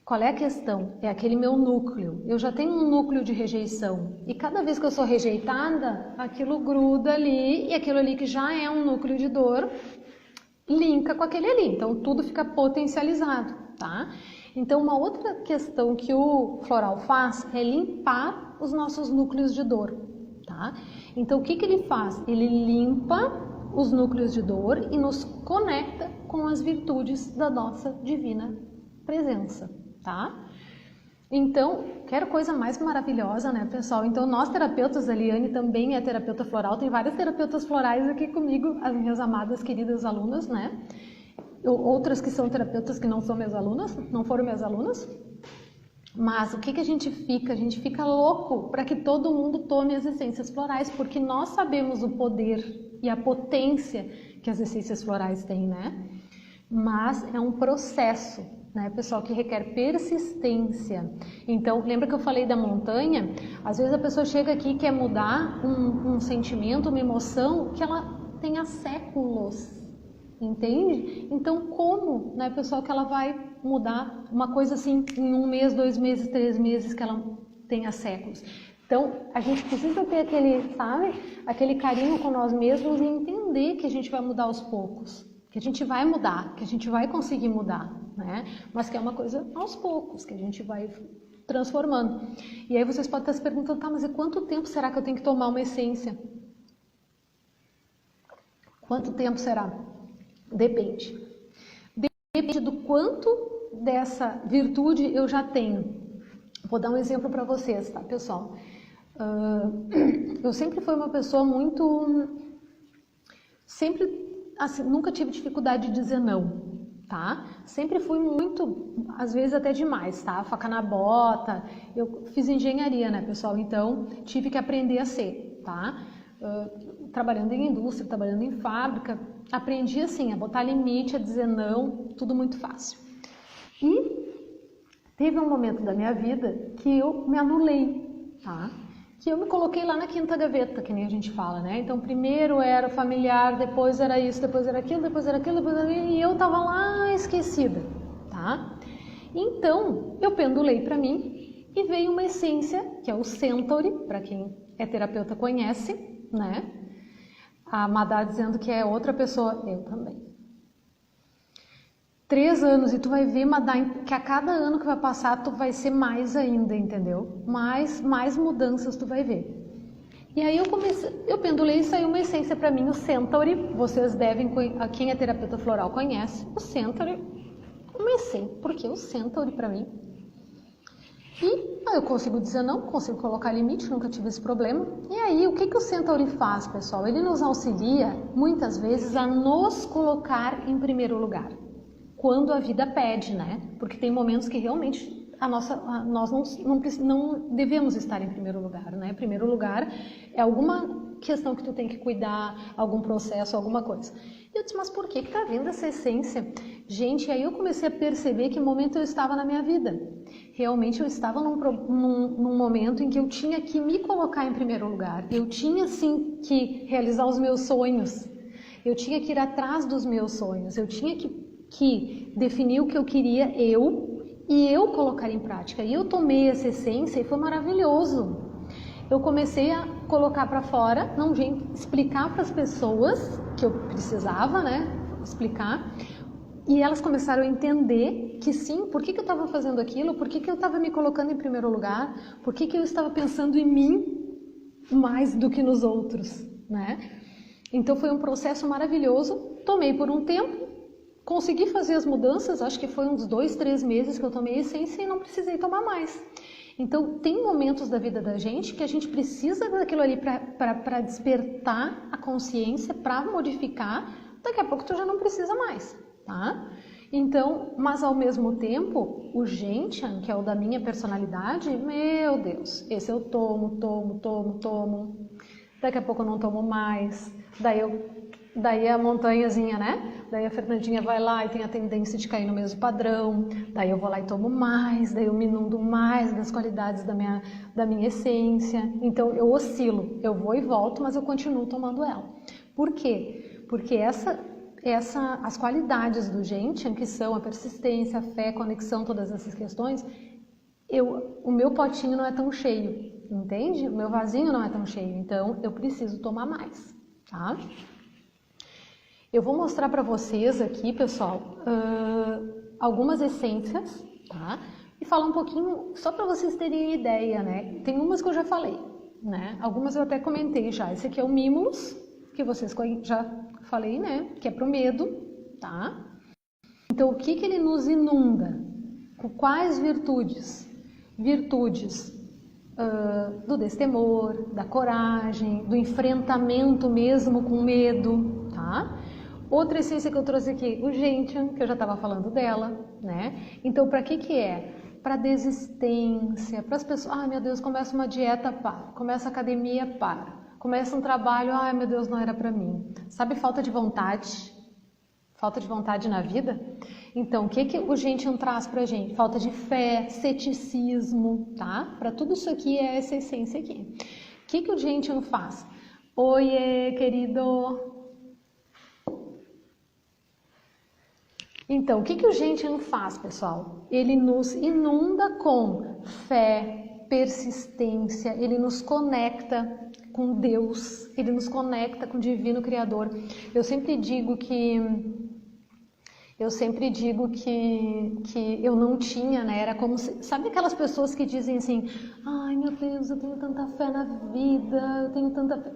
Qual é a questão? É aquele meu núcleo. Eu já tenho um núcleo de rejeição. E cada vez que eu sou rejeitada, aquilo gruda ali, e aquilo ali que já é um núcleo de dor, linka com aquele ali. Então, tudo fica potencializado, tá? Então, uma outra questão que o floral faz é limpar os nossos núcleos de dor, tá? Então, o que ele faz? Ele limpa os núcleos de dor e nos conecta com as virtudes da nossa divina presença, tá? Então, quero coisa mais maravilhosa, né, pessoal? Então, nós terapeutas, a Liane também é terapeuta floral, tem várias terapeutas florais aqui comigo, as minhas amadas, queridas alunas, né? outras que são terapeutas que não são minhas alunas, não foram minhas alunas. Mas o que a gente fica? A gente fica louco para que todo mundo tome as essências florais, porque nós sabemos o poder e a potência que as essências florais têm, né? Mas é um processo, né, pessoal, que requer persistência. Então, lembra que eu falei da montanha? Às vezes a pessoa chega aqui e quer mudar um sentimento, uma emoção que ela tem há séculos. Entende? Então, como, né, pessoal, que ela vai mudar uma coisa assim em 1 mês, 2 meses, 3 meses que ela tem há séculos? Então, a gente precisa ter aquele, sabe, aquele carinho com nós mesmos e entender que a gente vai mudar aos poucos, que a gente vai mudar, que a gente vai conseguir mudar, né? Mas que é uma coisa aos poucos, que a gente vai transformando. E aí vocês podem estar se perguntando, tá, mas e quanto tempo será que eu tenho que tomar uma essência? Quanto tempo será? Depende. Depende do quanto dessa virtude eu já tenho. Vou dar um exemplo para vocês, tá, pessoal? Eu sempre fui uma pessoa muito... assim, nunca tive dificuldade de dizer não, tá? Sempre fui muito, às vezes até demais, tá? Faca na bota. Eu fiz engenharia, né, pessoal? Então, tive que aprender a ser, tá? Trabalhando em indústria, trabalhando em fábrica, aprendi assim, a botar limite, a dizer não, tudo muito fácil. E teve um momento da minha vida que eu me anulei, tá? Que eu me coloquei lá na quinta gaveta, que nem a gente fala, né? Então, primeiro era familiar, depois era isso, depois era aquilo, depois era aquilo, depois era aquilo, e eu tava lá esquecida, tá? Então, eu pendulei para mim e veio uma essência, que é o Centauri, para quem é terapeuta conhece, né? A Madá dizendo que é outra pessoa, eu também. 3 anos, e tu vai ver, Madá, que a cada ano que vai passar, tu vai ser mais ainda, entendeu? Mais mudanças tu vai ver. E aí eu pendulei e saiu uma essência para mim, o Centauri. Vocês devem, quem é terapeuta floral conhece, o Centauri. Comecei, porque o Centauri para mim. E eu consigo dizer não, consigo colocar limite, nunca tive esse problema. E aí, o que o Centauri faz, pessoal? Ele nos auxilia, muitas vezes, a nos colocar em primeiro lugar. Quando a vida pede, né? Porque tem momentos que realmente nós não devemos estar em primeiro lugar, né? Primeiro lugar é alguma questão que tu tem que cuidar, algum processo, alguma coisa. E eu disse, mas por que tá vindo essa essência? Gente, aí eu comecei a perceber que momento eu estava na minha vida. Realmente eu estava num momento em que eu tinha que me colocar em primeiro lugar. Eu tinha, sim, que realizar os meus sonhos. Eu tinha que ir atrás dos meus sonhos. Eu tinha que definir o que eu queria e eu colocar em prática. E eu tomei essa essência e foi maravilhoso. Eu comecei a colocar para fora, não explicar para as pessoas que eu precisava, né, explicar. E elas começaram a entender que sim, por que eu estava fazendo aquilo, por que eu estava me colocando em primeiro lugar, por que eu estava pensando em mim mais do que nos outros, né? Então foi um processo maravilhoso, tomei por um tempo, consegui fazer as mudanças, acho que foi uns 2, 3 meses que eu tomei essência e não precisei tomar mais. Então tem momentos da vida da gente que a gente precisa daquilo ali para despertar a consciência, para modificar, daqui a pouco tu já não precisa mais. Tá? Então, mas ao mesmo tempo, o Gentian, que é o da minha personalidade, meu Deus, esse eu tomo, daqui a pouco eu não tomo mais, daí a montanhazinha, né? Daí a Fernandinha vai lá e tem a tendência de cair no mesmo padrão, daí eu vou lá e tomo mais, daí eu me inundo mais das qualidades da minha essência, então eu oscilo, eu vou e volto, mas eu continuo tomando ela. Por quê? Porque as qualidades do Gentian, que são a persistência, a fé, a conexão, todas essas questões, o meu potinho não é tão cheio, entende? O meu vasinho não é tão cheio, então eu preciso tomar mais, tá? Eu vou mostrar para vocês aqui, pessoal, algumas essências, tá? E falar um pouquinho, só para vocês terem ideia, né? Tem umas que eu já falei, né? Algumas eu até comentei já. Esse aqui é o Mimulus, que vocês já falei, né? Que é pro medo, tá? Então, o que ele nos inunda? Com quais virtudes? Virtudes do destemor, da coragem, do enfrentamento mesmo com medo, tá? Outra essência que eu trouxe aqui, o Gentian, que eu já estava falando dela, né? Então, para que é? Para desistência, para as pessoas, ai meu Deus, começa uma dieta, para. Começa a academia, para. Começa um trabalho, ai meu Deus, não era para mim. Sabe, falta de vontade? Falta de vontade na vida? Então, o que o Gentian traz pra gente? Falta de fé, ceticismo, tá? Para tudo isso aqui é essa essência aqui. O que o Gentian faz? Oiê, querido! Então, o que o Gentian faz, pessoal? Ele nos inunda com fé, persistência, ele nos conecta com Deus, ele nos conecta com o Divino Criador. Eu sempre digo que eu não tinha, né? Era como se, sabe aquelas pessoas que dizem assim, ai meu Deus, eu tenho tanta fé na vida, eu tenho tanta fé.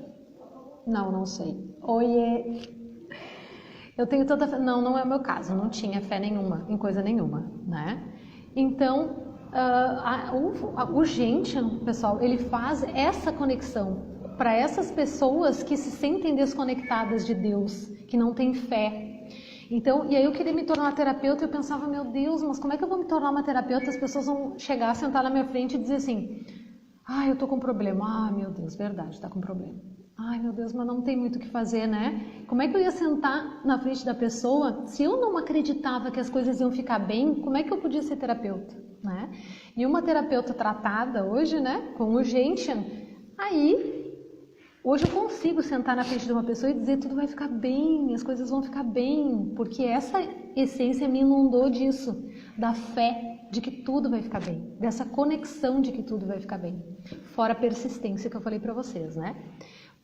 Não sei. Oiê. Eu tenho tanta fé. Não é o meu caso, eu não tinha fé nenhuma, em coisa nenhuma, né? Então, o Gentian, pessoal, ele faz essa conexão para essas pessoas que se sentem desconectadas de Deus, que não têm fé. Então, e aí eu queria me tornar uma terapeuta e eu pensava, meu Deus, mas como é que eu vou me tornar uma terapeuta? As pessoas vão chegar, sentar na minha frente e dizer assim, eu tô com problema. Meu Deus, verdade, tá com problema. Ai, meu Deus, mas não tem muito o que fazer, né? Como é que eu ia sentar na frente da pessoa se eu não acreditava que as coisas iam ficar bem? Como é que eu podia ser terapeuta, né? E uma terapeuta tratada hoje, né, com o Gentian, hoje eu consigo sentar na frente de uma pessoa e dizer tudo vai ficar bem, as coisas vão ficar bem, porque essa essência me inundou disso, da fé de que tudo vai ficar bem, dessa conexão de que tudo vai ficar bem, fora a persistência que eu falei para vocês, né?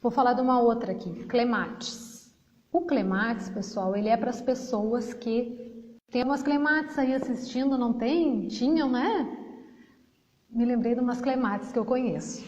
Vou falar de uma outra aqui, Clematis. O Clematis, pessoal, ele é para as pessoas que... Tem umas Clematis aí assistindo, não tem? Tinham, né? Me lembrei de umas Clematis que eu conheço.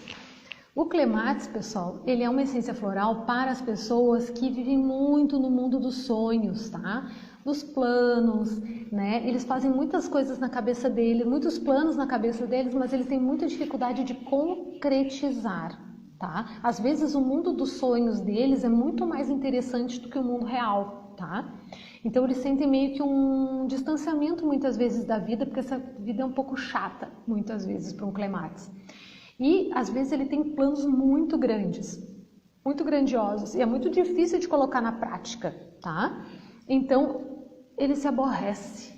O Clematis, pessoal, ele é uma essência floral para as pessoas que vivem muito no mundo dos sonhos, tá? Dos planos, né? Eles fazem muitas coisas na cabeça deles, muitos planos na cabeça deles, mas eles têm muita dificuldade de concretizar. Tá? Às vezes o mundo dos sonhos deles é muito mais interessante do que o mundo real, tá? Então eles sentem meio que um distanciamento muitas vezes da vida, porque essa vida é um pouco chata, muitas vezes, para um Clematis. E às vezes ele tem planos muito grandes, muito grandiosos, e é muito difícil de colocar na prática, tá? Então ele se aborrece,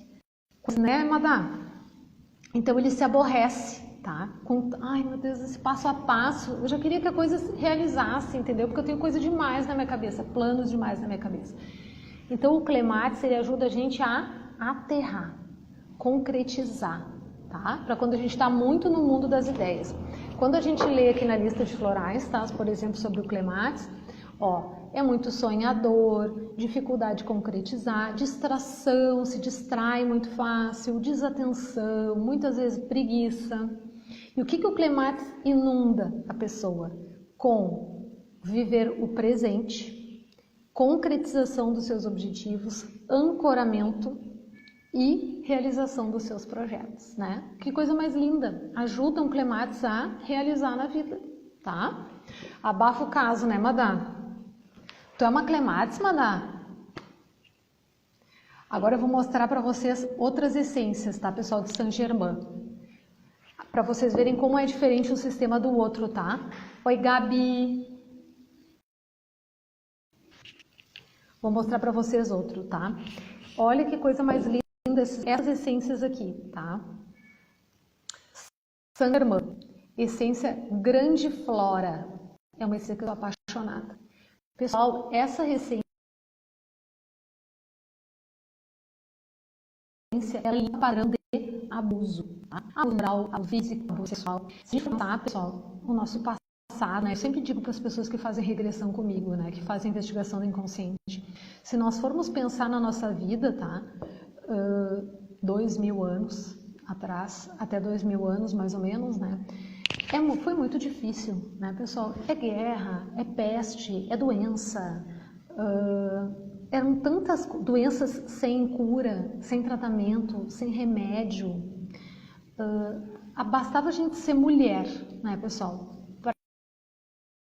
né, Madá? Então ele se aborrece. Tá? Ai meu Deus, esse passo a passo, eu já queria que a coisa se realizasse, entendeu? Porque eu tenho coisa demais na minha cabeça, planos demais na minha cabeça. Então o Clematis, ele ajuda a gente a aterrar, concretizar, tá? Para quando a gente está muito no mundo das ideias. Quando a gente lê aqui na lista de florais, tá? Por exemplo, sobre o Clematis, é muito sonhador, dificuldade de concretizar, distração, se distrai muito fácil, desatenção, muitas vezes preguiça. E o que o Clematis inunda a pessoa? Com viver o presente, concretização dos seus objetivos, ancoramento e realização dos seus projetos, né? Que coisa mais linda! Ajuda um Clematis a realizar na vida, tá? Abafa o caso, né, Madá? Tu é uma Clematis, Madá? Agora eu vou mostrar para vocês outras essências, tá, pessoal, de Saint Germain. Para vocês verem como é diferente um sistema do outro, tá? Oi, Gabi! Vou mostrar para vocês outro, tá? Olha que coisa mais linda essas essências aqui, tá? Saint Germain, essência Grandiflora. É uma essência que eu sou apaixonada. Pessoal, essa essência ela é um padrão de abuso, tá? Abuso moral, abuso físico, abuso sexual. Se a gente pensar, pessoal, o nosso passado, né? Eu sempre digo para as pessoas que fazem regressão comigo, né? Que fazem investigação do inconsciente. Se nós formos pensar na nossa vida, tá? 2000 anos atrás, até 2000 anos mais ou menos, né? Foi muito difícil, né, pessoal? É guerra, é peste, é doença. Eram tantas doenças sem cura, sem tratamento, sem remédio. Bastava a gente ser mulher, né, pessoal?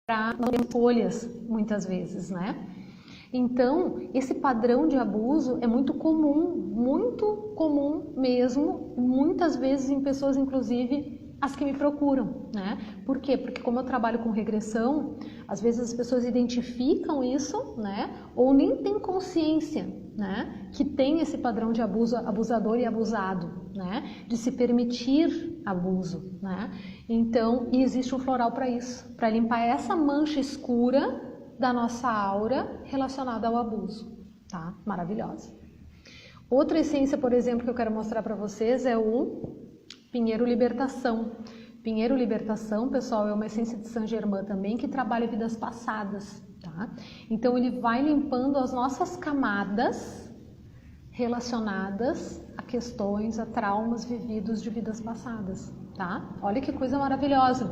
Para não ter folhas, muitas vezes, né? Então, esse padrão de abuso é muito comum mesmo, muitas vezes em pessoas, inclusive, as que me procuram, né? Por quê? Porque como eu trabalho com regressão, às vezes as pessoas identificam isso, né? Ou nem têm consciência, né? Que tem esse padrão de abuso, abusador e abusado, né? De se permitir abuso, né? Então, e existe um floral para isso, para limpar essa mancha escura da nossa aura relacionada ao abuso, tá? Maravilhosa. Outra essência, por exemplo, que eu quero mostrar para vocês é o Pinheiro Libertação. Pinheiro Libertação, pessoal, é uma essência de Saint Germain também que trabalha vidas passadas, tá? Então ele vai limpando as nossas camadas relacionadas a questões, a traumas vividos de vidas passadas, tá? Olha que coisa maravilhosa.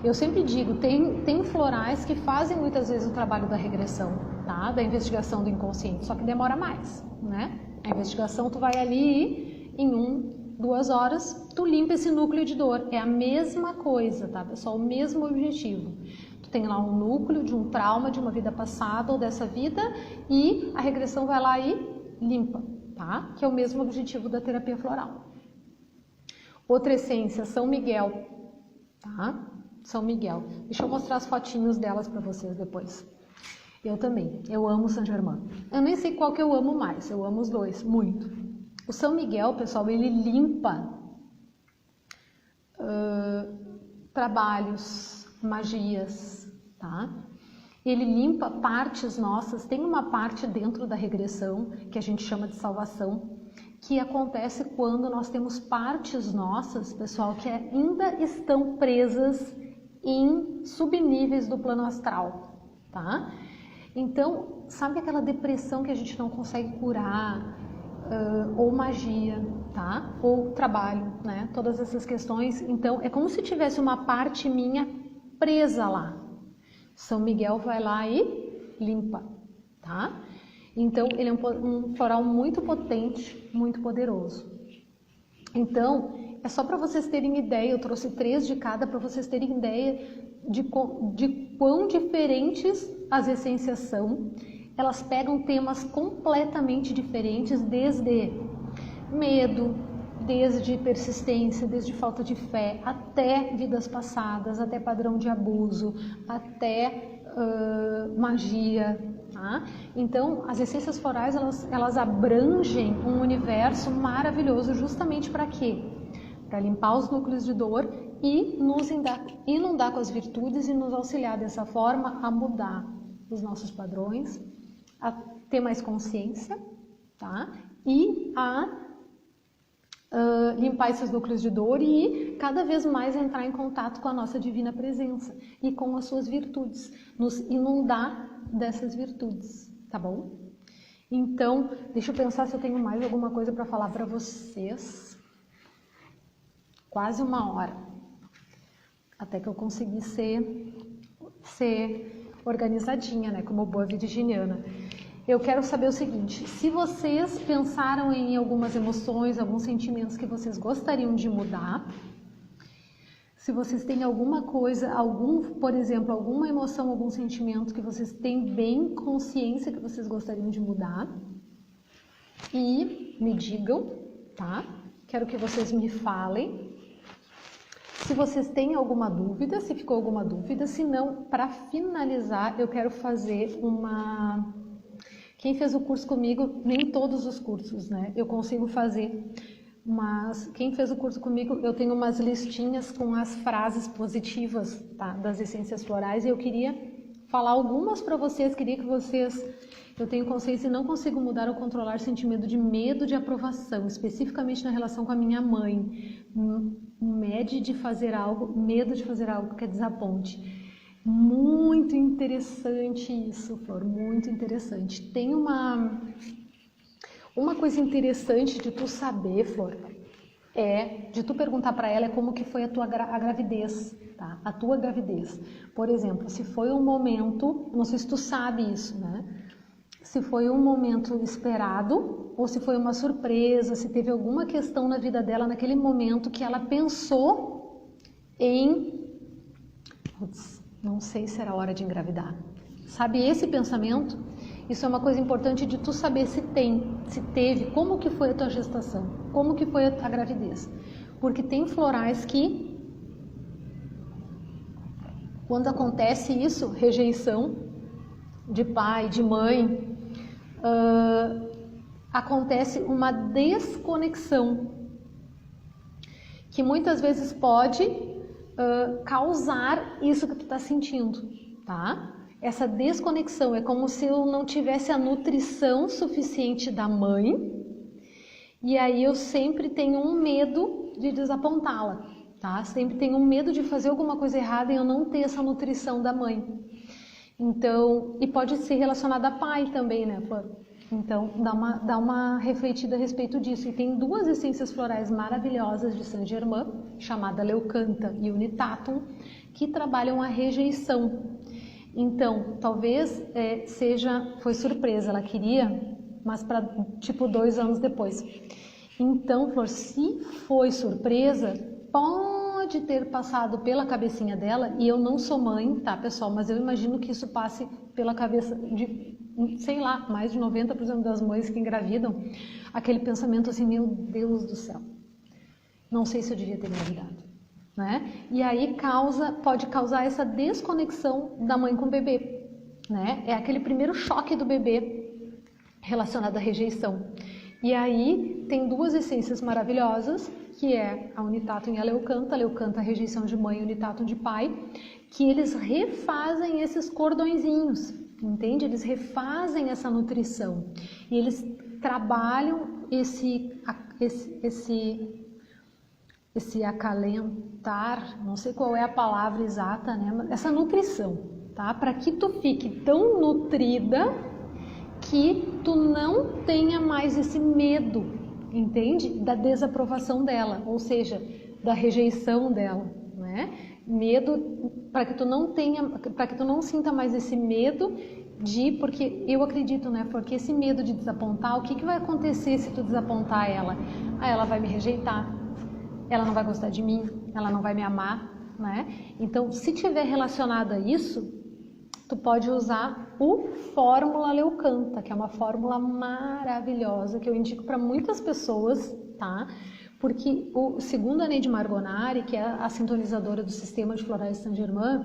Eu sempre digo, tem florais que fazem muitas vezes o trabalho da regressão, tá? Da investigação do inconsciente, só que demora mais, né? A investigação tu vai ali em 2 horas, tu limpa esse núcleo de dor. É a mesma coisa, tá, pessoal? O mesmo objetivo. Tu tem lá um núcleo de um trauma de uma vida passada ou dessa vida e a regressão vai lá e limpa, tá? Que é o mesmo objetivo da terapia floral. Outra essência, São Miguel, tá? São Miguel. Deixa eu mostrar as fotinhos delas para vocês depois. Eu também. Eu amo Saint Germain. Eu nem sei qual que eu amo mais. Eu amo os dois, muito. O São Miguel, pessoal, ele limpa trabalhos, magias, tá? Ele limpa partes nossas. Tem uma parte dentro da regressão que a gente chama de salvação, que acontece quando nós temos partes nossas, pessoal, que ainda estão presas em subníveis do plano astral, tá? Então, sabe aquela depressão que a gente não consegue curar? Ou magia, tá? Ou trabalho, né? Todas essas questões. Então, é como se tivesse uma parte minha presa lá. São Miguel vai lá e limpa, tá? Então, ele é um floral muito potente, muito poderoso. Então, é só para vocês terem ideia, eu trouxe 3 de cada para vocês terem ideia de quão diferentes as essências são. Elas pegam temas completamente diferentes, desde medo, desde persistência, desde falta de fé, até vidas passadas, até padrão de abuso, até magia, tá? Então, as essências florais, elas abrangem um universo maravilhoso justamente para quê? Para limpar os núcleos de dor e nos inundar com as virtudes e nos auxiliar dessa forma a mudar os nossos padrões, a ter mais consciência, tá? E a limpar esses núcleos de dor e cada vez mais entrar em contato com a nossa divina presença e com as suas virtudes, nos inundar dessas virtudes, tá bom? Então, deixa eu pensar se eu tenho mais alguma coisa para falar para vocês. Quase 1 hora, até que eu consegui ser organizadinha, né, como boa virginiana. Eu quero saber o seguinte, se vocês pensaram em algumas emoções, alguns sentimentos que vocês gostariam de mudar, se vocês têm alguma coisa, por exemplo, alguma emoção, algum sentimento que vocês têm bem consciência que vocês gostariam de mudar, e me digam, tá? Quero que vocês me falem. Se vocês têm alguma dúvida, se ficou alguma dúvida, se não, para finalizar, eu quero fazer uma... Quem fez o curso comigo, nem todos os cursos, né? Eu consigo fazer, mas quem fez o curso comigo, eu tenho umas listinhas com as frases positivas, tá? Das essências florais e eu queria falar algumas para vocês, queria que vocês... Eu tenho consciência e não consigo mudar ou controlar sentimento de medo de aprovação, especificamente na relação com a minha mãe. Medo de fazer algo que é desaponte. Muito interessante isso, Flor, muito interessante. Tem uma coisa interessante de tu saber, Flor, de tu perguntar para ela como que foi a tua gravidez, tá? A tua gravidez. Por exemplo, se foi um momento, não sei se tu sabe isso, né? Se foi um momento esperado ou se foi uma surpresa, se teve alguma questão na vida dela naquele momento que ela pensou em... Putz, não sei se era hora de engravidar. Sabe esse pensamento? Isso é uma coisa importante de tu saber se tem, se teve, como que foi a tua gestação, como que foi a gravidez. Porque tem florais que, quando acontece isso, rejeição de pai, de mãe, acontece uma desconexão que muitas vezes pode causar isso que tu está sentindo, tá? Essa desconexão é como se eu não tivesse a nutrição suficiente da mãe, e aí eu sempre tenho um medo de desapontá-la, tá? Sempre tenho um medo de fazer alguma coisa errada e eu não ter essa nutrição da mãe. Então, e pode ser relacionada a pai também, né, Flor? Então, dá uma refletida a respeito disso. E tem duas essências florais maravilhosas de Saint-Germain, chamada Leucantha e Unitatum, que trabalham a rejeição. Então, talvez foi surpresa, ela queria, mas para tipo 2 anos depois. Então, Flor, se foi surpresa, pode ter passado pela cabecinha dela, e eu não sou mãe, tá, pessoal, mas eu imagino que isso passe pela cabeça de, sei lá, mais de 90% das mães que engravidam, aquele pensamento assim, meu Deus do céu, não sei se eu devia ter engravidado. Né? E aí pode causar essa desconexão da mãe com o bebê, né? É aquele primeiro choque do bebê relacionado à rejeição. E aí tem duas essências maravilhosas, que é a Unitatum e a Leucantha, a rejeição de mãe e Unitatum de pai, que eles refazem esses cordõezinhos, entende? Eles refazem essa nutrição e eles trabalham esse acalentar, não sei qual é a palavra exata, né? Essa nutrição, tá? Para que tu fique tão nutrida que tu não tenha mais esse medo, entende? Da desaprovação dela, ou seja, da rejeição dela, né? Medo para que tu não sinta mais esse medo porque eu acredito, né? Porque esse medo de desapontar, o que vai acontecer se tu desapontar ela? Ela vai me rejeitar. Ela não vai gostar de mim, ela não vai me amar, né? Então, se tiver relacionado a isso, tu pode usar o Fórmula Leucantha, que é uma fórmula maravilhosa, que eu indico para muitas pessoas, tá? Porque, segundo a Neide Margonari, que é a sintonizadora do sistema de florais de Saint-Germain,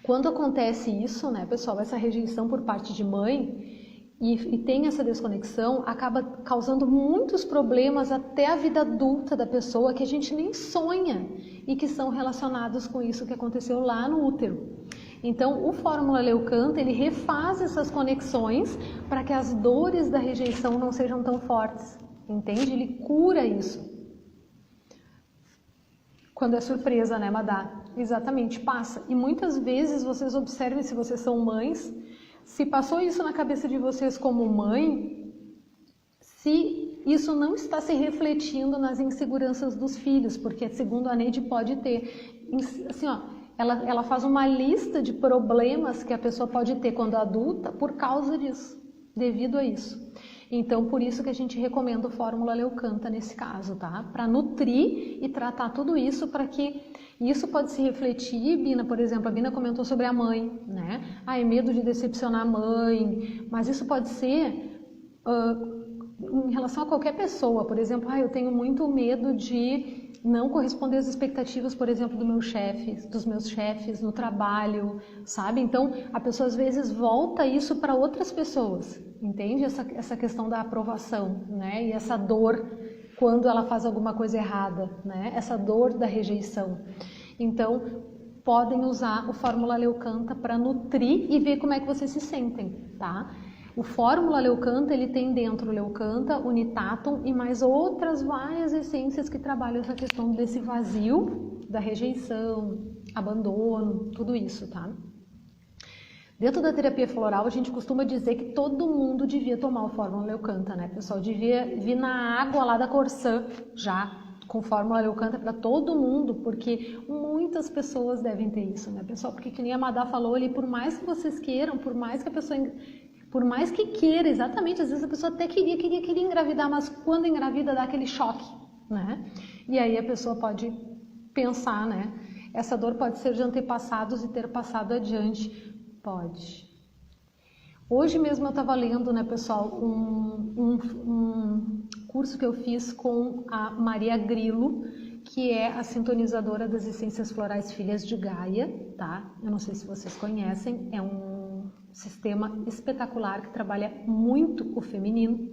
quando acontece isso, né, pessoal, essa rejeição por parte de mãe, e tem essa desconexão, acaba causando muitos problemas até a vida adulta da pessoa que a gente nem sonha e que são relacionados com isso que aconteceu lá no útero. Então, o Fórmula Leucantha, ele refaz essas conexões para que as dores da rejeição não sejam tão fortes, entende? Ele cura isso. Quando é surpresa, né, Madá? Exatamente, passa. E muitas vezes, vocês observem, se vocês são mães, se passou isso na cabeça de vocês como mãe, se isso não está se refletindo nas inseguranças dos filhos, porque segundo a Neide pode ter, assim, ó, ela faz uma lista de problemas que a pessoa pode ter quando adulta por causa disso, devido a isso. Então, por isso que a gente recomenda o Fórmula Leucantha nesse caso, tá? Para nutrir e tratar tudo isso para que isso pode se refletir, Bina, por exemplo, a Bina comentou sobre a mãe, né? É medo de decepcionar a mãe, mas isso pode ser em relação a qualquer pessoa, por exemplo, eu tenho muito medo de não corresponder às expectativas, por exemplo, dos meus chefes no trabalho, sabe? Então, a pessoa às vezes volta isso para outras pessoas, entende? Essa questão da aprovação, né? E essa dor quando ela faz alguma coisa errada, né? Essa dor da rejeição. Então, podem usar o Fórmula Leucantha para nutrir e ver como é que vocês se sentem, tá? O Fórmula Leucantha, ele tem dentro Leucantha, Unitatum e mais outras várias essências que trabalham essa questão desse vazio, da rejeição, abandono, tudo isso, tá? Dentro da terapia floral, a gente costuma dizer que todo mundo devia tomar o Fórmula Leucantha, né, pessoal? Devia vir na água lá da Corsã, já com Fórmula Leucantha para todo mundo, porque muitas pessoas devem ter isso, né, pessoal? Porque que nem a Madá falou ali, por mais que vocês queiram, por mais que queira, exatamente, às vezes a pessoa até queria engravidar, mas quando engravida dá aquele choque, né? E aí a pessoa pode pensar, né? Essa dor pode ser de antepassados e ter passado adiante. Pode. Hoje mesmo eu estava lendo, né, pessoal, um curso que eu fiz com a Maria Grilo, que é a sintonizadora das essências florais Filhas de Gaia, tá? Eu não sei se vocês conhecem, é um sistema espetacular que trabalha muito o feminino.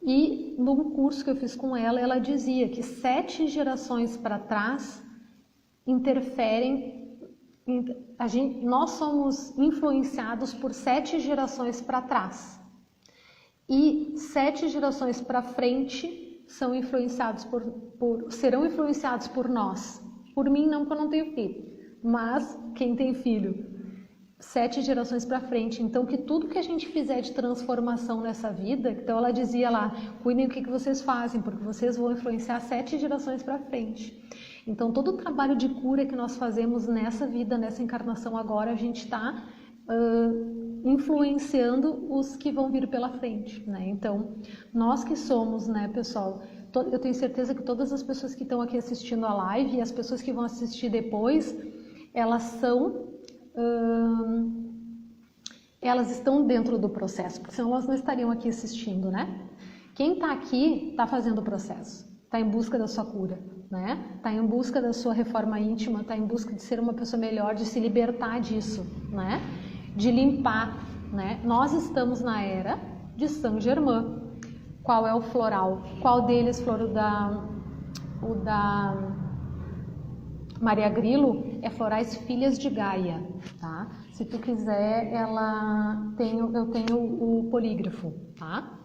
E no curso que eu fiz com ela, ela dizia que 7 gerações para trás interferem, nós somos influenciados por 7 gerações para trás. E 7 gerações para frente são influenciados serão influenciados por nós. Por mim não, porque eu não tenho filho, mas quem tem filho, 7 gerações para frente. Então, que tudo que a gente fizer de transformação nessa vida, então ela dizia lá, cuidem o que vocês fazem, porque vocês vão influenciar 7 gerações para frente. Então, todo o trabalho de cura que nós fazemos nessa vida, nessa encarnação agora, a gente está influenciando os que vão vir pela frente, né? Então, nós que somos, né, pessoal, eu tenho certeza que todas as pessoas que estão aqui assistindo a live e as pessoas que vão assistir depois, elas estão dentro do processo, porque senão elas não estariam aqui assistindo, né? Quem está aqui está fazendo o processo, está em busca da sua cura, né? Está em busca da sua reforma íntima, está em busca de ser uma pessoa melhor, de se libertar disso, né? De limpar, né? Nós estamos na era de Saint Germain. Qual é o floral? Qual deles, o da Maria Grilo, é Florais Filhas de Gaia, tá? Se tu quiser, eu tenho o polígrafo, tá?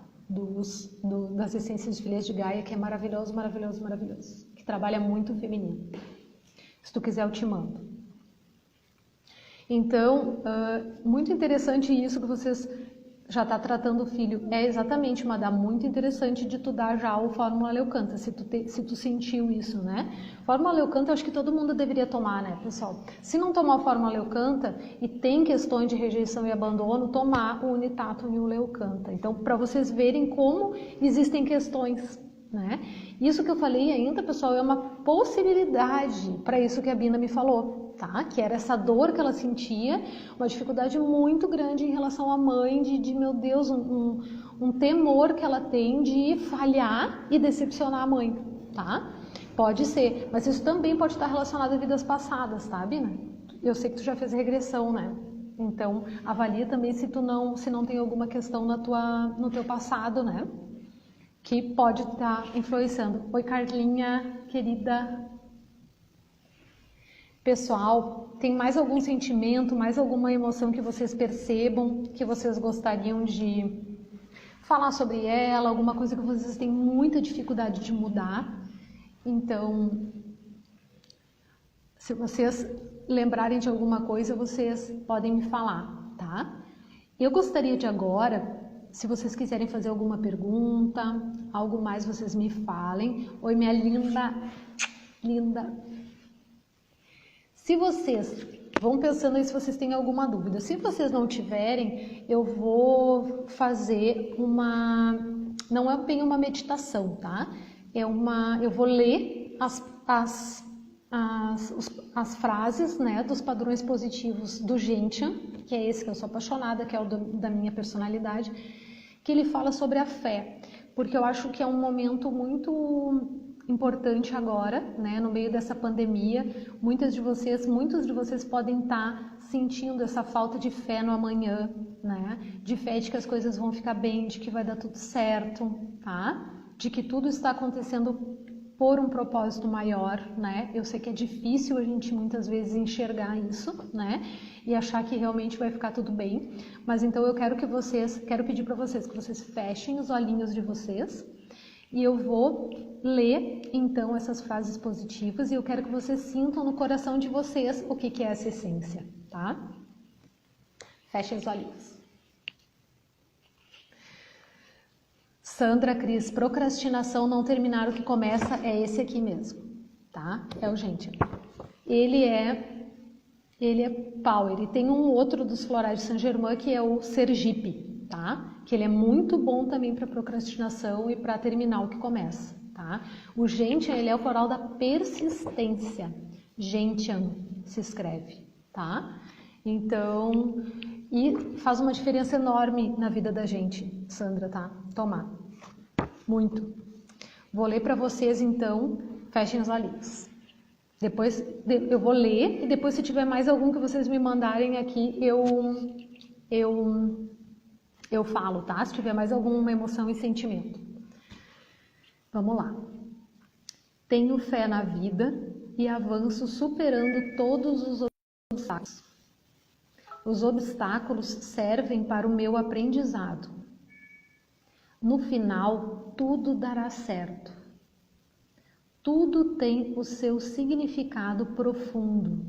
Das essências de Filhas de Gaia, que é maravilhoso, maravilhoso, maravilhoso. Que trabalha muito o feminino. Se tu quiser, eu te mando. Então, muito interessante isso que vocês já está tratando o filho. É exatamente uma data muito interessante de tu dar já o Fórmula Leucanta, se tu sentiu isso, né? Fórmula Leucanta eu acho que todo mundo deveria tomar, né, pessoal? Se não tomar o Fórmula Leucanta e tem questões de rejeição e abandono, tomar o Unitatum e o Leucanta. Então, para vocês verem como existem questões, né? Isso que eu falei ainda, pessoal, é uma possibilidade para isso que a Bina me falou, tá? Que era essa dor que ela sentia, uma dificuldade muito grande em relação à mãe, de meu Deus, um temor que ela tem de falhar e decepcionar a mãe, tá? Pode ser, mas isso também pode estar relacionado a vidas passadas, tá, Bina? Eu sei que tu já fez regressão, né? Então, avalia também se não tem alguma questão no teu passado, né? Que pode estar influenciando. Oi, Carlinha, querida. Pessoal, tem mais algum sentimento, mais alguma emoção que vocês percebam, que vocês gostariam de falar sobre ela, alguma coisa que vocês têm muita dificuldade de mudar? Então, se vocês lembrarem de alguma coisa, vocês podem me falar, tá? Eu gostaria de agora... Se vocês quiserem fazer alguma pergunta, algo mais, vocês me falem. Oi, minha linda, linda. Se vocês vão pensando aí se vocês têm alguma dúvida. Se vocês não tiverem, eu vou fazer não é bem uma meditação, tá? Eu vou ler as frases, né, dos padrões positivos do Gentian, que é esse que eu sou apaixonada, que é o da minha personalidade, que ele fala sobre a fé, porque eu acho que é um momento muito importante agora, né, no meio dessa pandemia. Muitos de vocês podem estar sentindo essa falta de fé no amanhã, né, de fé de que as coisas vão ficar bem, de que vai dar tudo certo, tá? De que tudo está acontecendo por um propósito maior, né? Eu sei que é difícil a gente muitas vezes enxergar isso, né? E achar que realmente vai ficar tudo bem. Mas então eu quero pedir para vocês que vocês fechem os olhinhos de vocês e eu vou ler então essas frases positivas e eu quero que vocês sintam no coração de vocês o que é essa essência, tá? Fechem os olhinhos. Sandra Cris, procrastinação, não terminar o que começa, é esse aqui mesmo, tá? É o Gentian. Ele é Power. E tem um outro dos florais de Saint Germain que é o Sergipe, tá? Que ele é muito bom também para procrastinação e para terminar o que começa, tá? O Gentian, ele é o floral da persistência. Gentian se escreve, tá? Então, E faz uma diferença enorme na vida da gente, Sandra, tá? Tomar. Muito. Vou ler para vocês, então, fechem os olhinhos. Depois eu vou ler e depois se tiver mais algum que vocês me mandarem aqui, eu falo, tá? Se tiver mais alguma emoção e sentimento. Vamos lá. Tenho fé na vida e avanço superando todos os obstáculos. Os obstáculos servem para o meu aprendizado. No final, tudo dará certo. Tudo tem o seu significado profundo.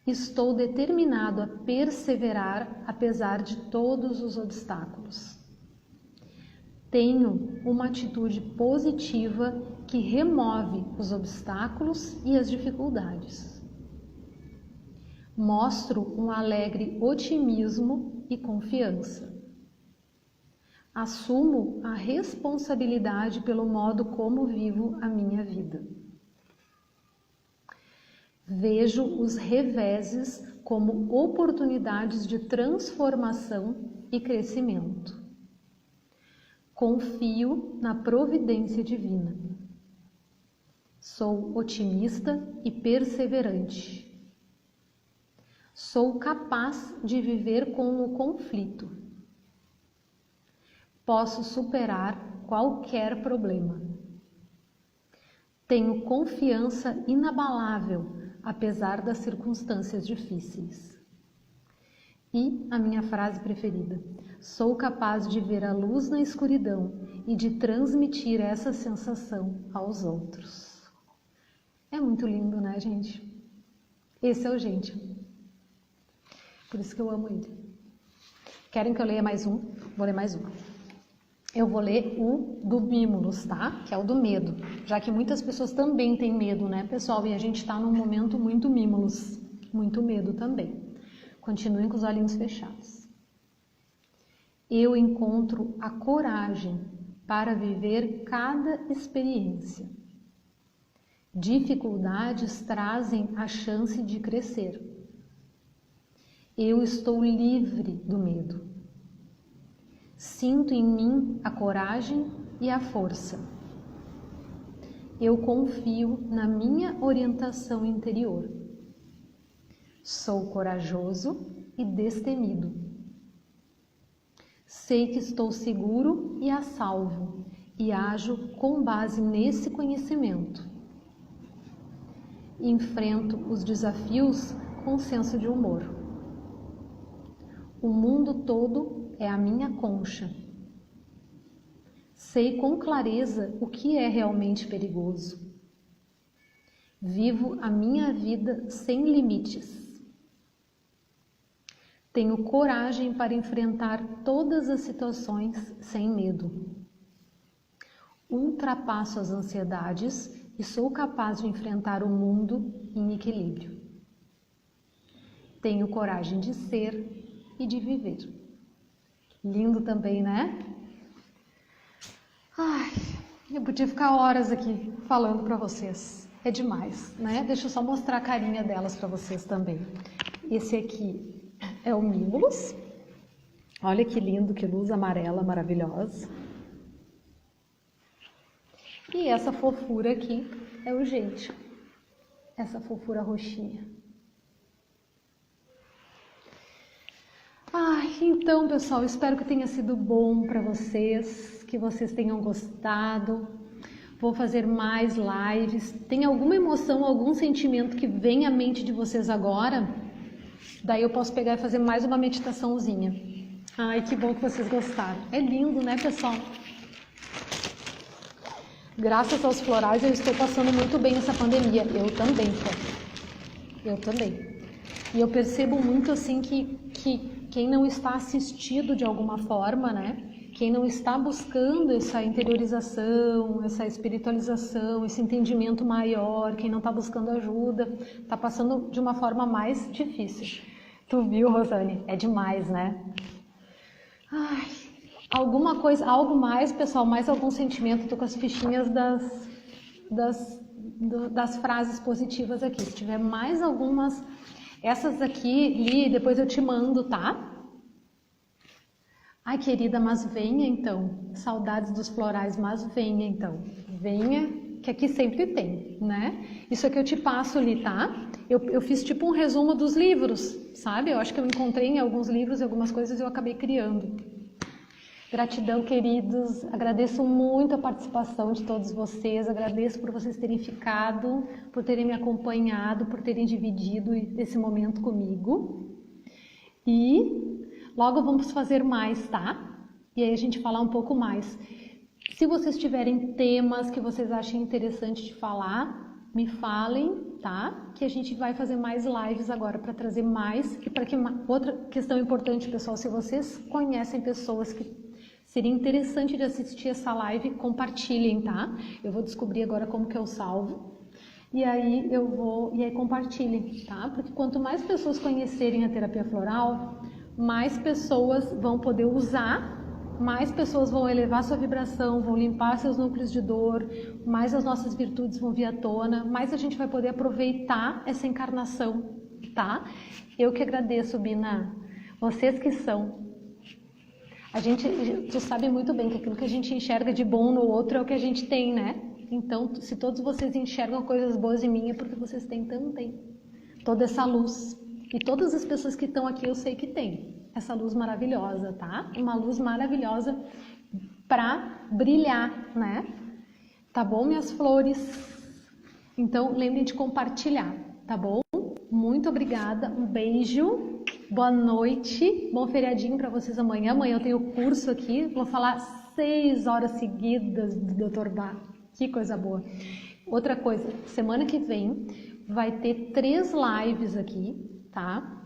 Estou determinado a perseverar apesar de todos os obstáculos. Tenho uma atitude positiva que remove os obstáculos e as dificuldades. Mostro um alegre otimismo e confiança. Assumo a responsabilidade pelo modo como vivo a minha vida. Vejo os reveses como oportunidades de transformação e crescimento. Confio na providência divina. Sou otimista e perseverante. Sou capaz de viver com o conflito. Posso superar qualquer problema. Tenho confiança inabalável, apesar das circunstâncias difíceis. E a minha frase preferida: sou capaz de ver a luz na escuridão e de transmitir essa sensação aos outros. É muito lindo, né, gente? Esse é o gente. Por isso que eu amo ele. Querem que eu leia mais um? Vou ler mais um. Eu vou ler o do Mimulus, tá? Que é o do medo. Já que muitas pessoas também têm medo, né, pessoal? E a gente está num momento muito Mimulus. Muito medo também. Continuem com os olhinhos fechados. Eu encontro a coragem para viver cada experiência. Dificuldades trazem a chance de crescer. Eu estou livre do medo. Sinto em mim a coragem e a força. Eu confio na minha orientação interior. Sou corajoso e destemido. Sei que estou seguro e a salvo e ajo com base nesse conhecimento. Enfrento os desafios com senso de humor. O mundo todo é a minha concha. Sei com clareza o que é realmente perigoso. Vivo a minha vida sem limites. Tenho coragem para enfrentar todas as situações sem medo. Ultrapasso as ansiedades e sou capaz de enfrentar o mundo em equilíbrio. Tenho coragem de ser e de viver. Lindo também, né? Ai, eu podia ficar horas aqui falando para vocês. É demais, né? Deixa eu só mostrar a carinha delas para vocês também. Esse aqui é o Mimulus. Olha que lindo, que luz amarela maravilhosa. E essa fofura aqui é o gente. Essa fofura roxinha. Então, pessoal, espero que tenha sido bom para vocês, que vocês tenham gostado. Vou fazer mais lives. Tem alguma emoção, algum sentimento que vem à mente de vocês agora? Daí eu posso pegar e fazer mais uma meditaçãozinha. Ai, que bom que vocês gostaram. É lindo, né, pessoal? Graças aos florais eu estou passando muito bem essa pandemia. Eu também, pô. Eu também. E eu percebo muito assim que quem não está assistido de alguma forma, né? Quem não está buscando essa interiorização, essa espiritualização, esse entendimento maior, quem não está buscando ajuda, está passando de uma forma mais difícil. Tu viu, Rosane? É demais, né? Ai, alguma coisa, algo mais, pessoal, mais algum sentimento? Estou com as fichinhas das frases positivas aqui. Se tiver mais algumas Essas aqui, Li, depois eu te mando, tá? Ai, querida, mas venha então. Saudades dos florais, mas venha então. Venha, que aqui sempre tem, né? Isso aqui eu te passo ali, tá? Eu fiz tipo um resumo dos livros, sabe? Eu acho que eu encontrei em alguns livros e algumas coisas eu acabei criando. Gratidão, queridos. Agradeço muito a participação de todos vocês. Agradeço por vocês terem ficado, por terem me acompanhado, por terem dividido esse momento comigo. E logo vamos fazer mais, tá? E aí a gente falar um pouco mais. Se vocês tiverem temas que vocês achem interessante de falar, me falem, tá? Que a gente vai fazer mais lives agora para trazer mais. E para que outra questão importante, pessoal, se vocês conhecem pessoas que seria interessante de assistir essa live, compartilhem, tá? Eu vou descobrir agora como que eu salvo. E aí compartilhem, tá? Porque quanto mais pessoas conhecerem a terapia floral, mais pessoas vão poder usar, mais pessoas vão elevar sua vibração, vão limpar seus núcleos de dor, mais as nossas virtudes vão vir à tona, mais a gente vai poder aproveitar essa encarnação, tá? Eu que agradeço, Bina. Vocês que são. Tu sabe muito bem que aquilo que a gente enxerga de bom no outro é o que a gente tem, né? Então, se todos vocês enxergam coisas boas em mim, é porque vocês têm também toda essa luz. E todas as pessoas que estão aqui, eu sei que tem essa luz maravilhosa, tá? Uma luz maravilhosa para brilhar, né? Tá bom, minhas flores? Então, lembrem de compartilhar, tá bom? Muito obrigada, um beijo, boa noite, bom feriadinho para vocês amanhã. Amanhã eu tenho curso aqui, vou falar 6 horas seguidas do Dr. Bach, que coisa boa. Outra coisa, semana que vem vai ter 3 lives aqui, tá?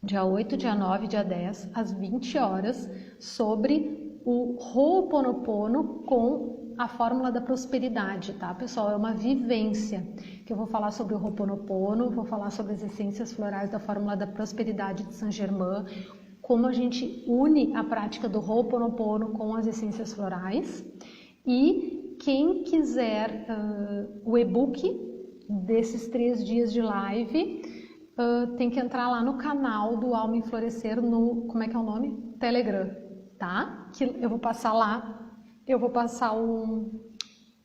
Dia 8, dia 9, dia 10, às 20 horas, sobre o Ho'oponopono com a fórmula da prosperidade, tá, pessoal? É uma vivência que eu vou falar sobre o Ho'oponopono, vou falar sobre as essências florais da fórmula da prosperidade de Saint Germain, como a gente une a prática do Ho'oponopono com as essências florais. E quem quiser o e-book desses 3 dias de live, tem que entrar lá no canal do Alma em Florescer, no, como é que é o nome? Telegram, tá? Que eu vou passar lá. Eu vou passar o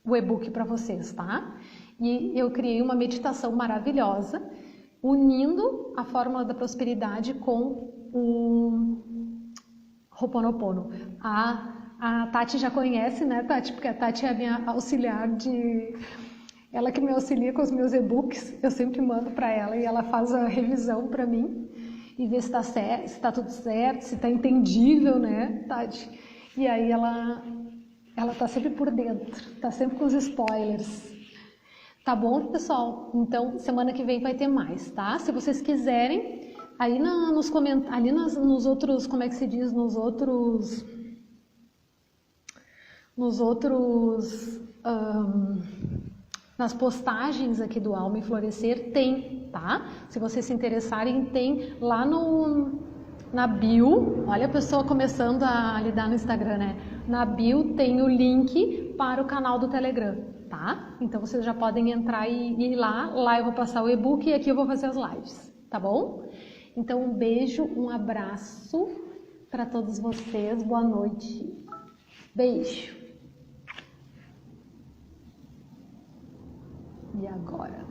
e-book para vocês, tá? E eu criei uma meditação maravilhosa, unindo a fórmula da prosperidade com o Ho'oponopono. A Tati já conhece, né, Tati? Porque a Tati é a minha auxiliar de... Ela que me auxilia com os meus e-books, eu sempre mando para ela e ela faz a revisão para mim e vê se está certo, se está tudo certo, se está entendível, né, Tati? E aí ela tá sempre por dentro, tá sempre com os spoilers. Tá bom, pessoal? Então, semana que vem vai ter mais, tá? Se vocês quiserem, aí nos comentários, ali nos outros, como é que se diz? Nas postagens aqui do Alma em Florescer tem, tá? Se vocês se interessarem, tem lá na bio, olha a pessoa começando a lidar no Instagram, né? Na bio tem o link para o canal do Telegram, tá? Então vocês já podem entrar e ir lá eu vou passar o e-book e aqui eu vou fazer as lives, tá bom? Então um beijo, um abraço para todos vocês, boa noite, beijo. E agora?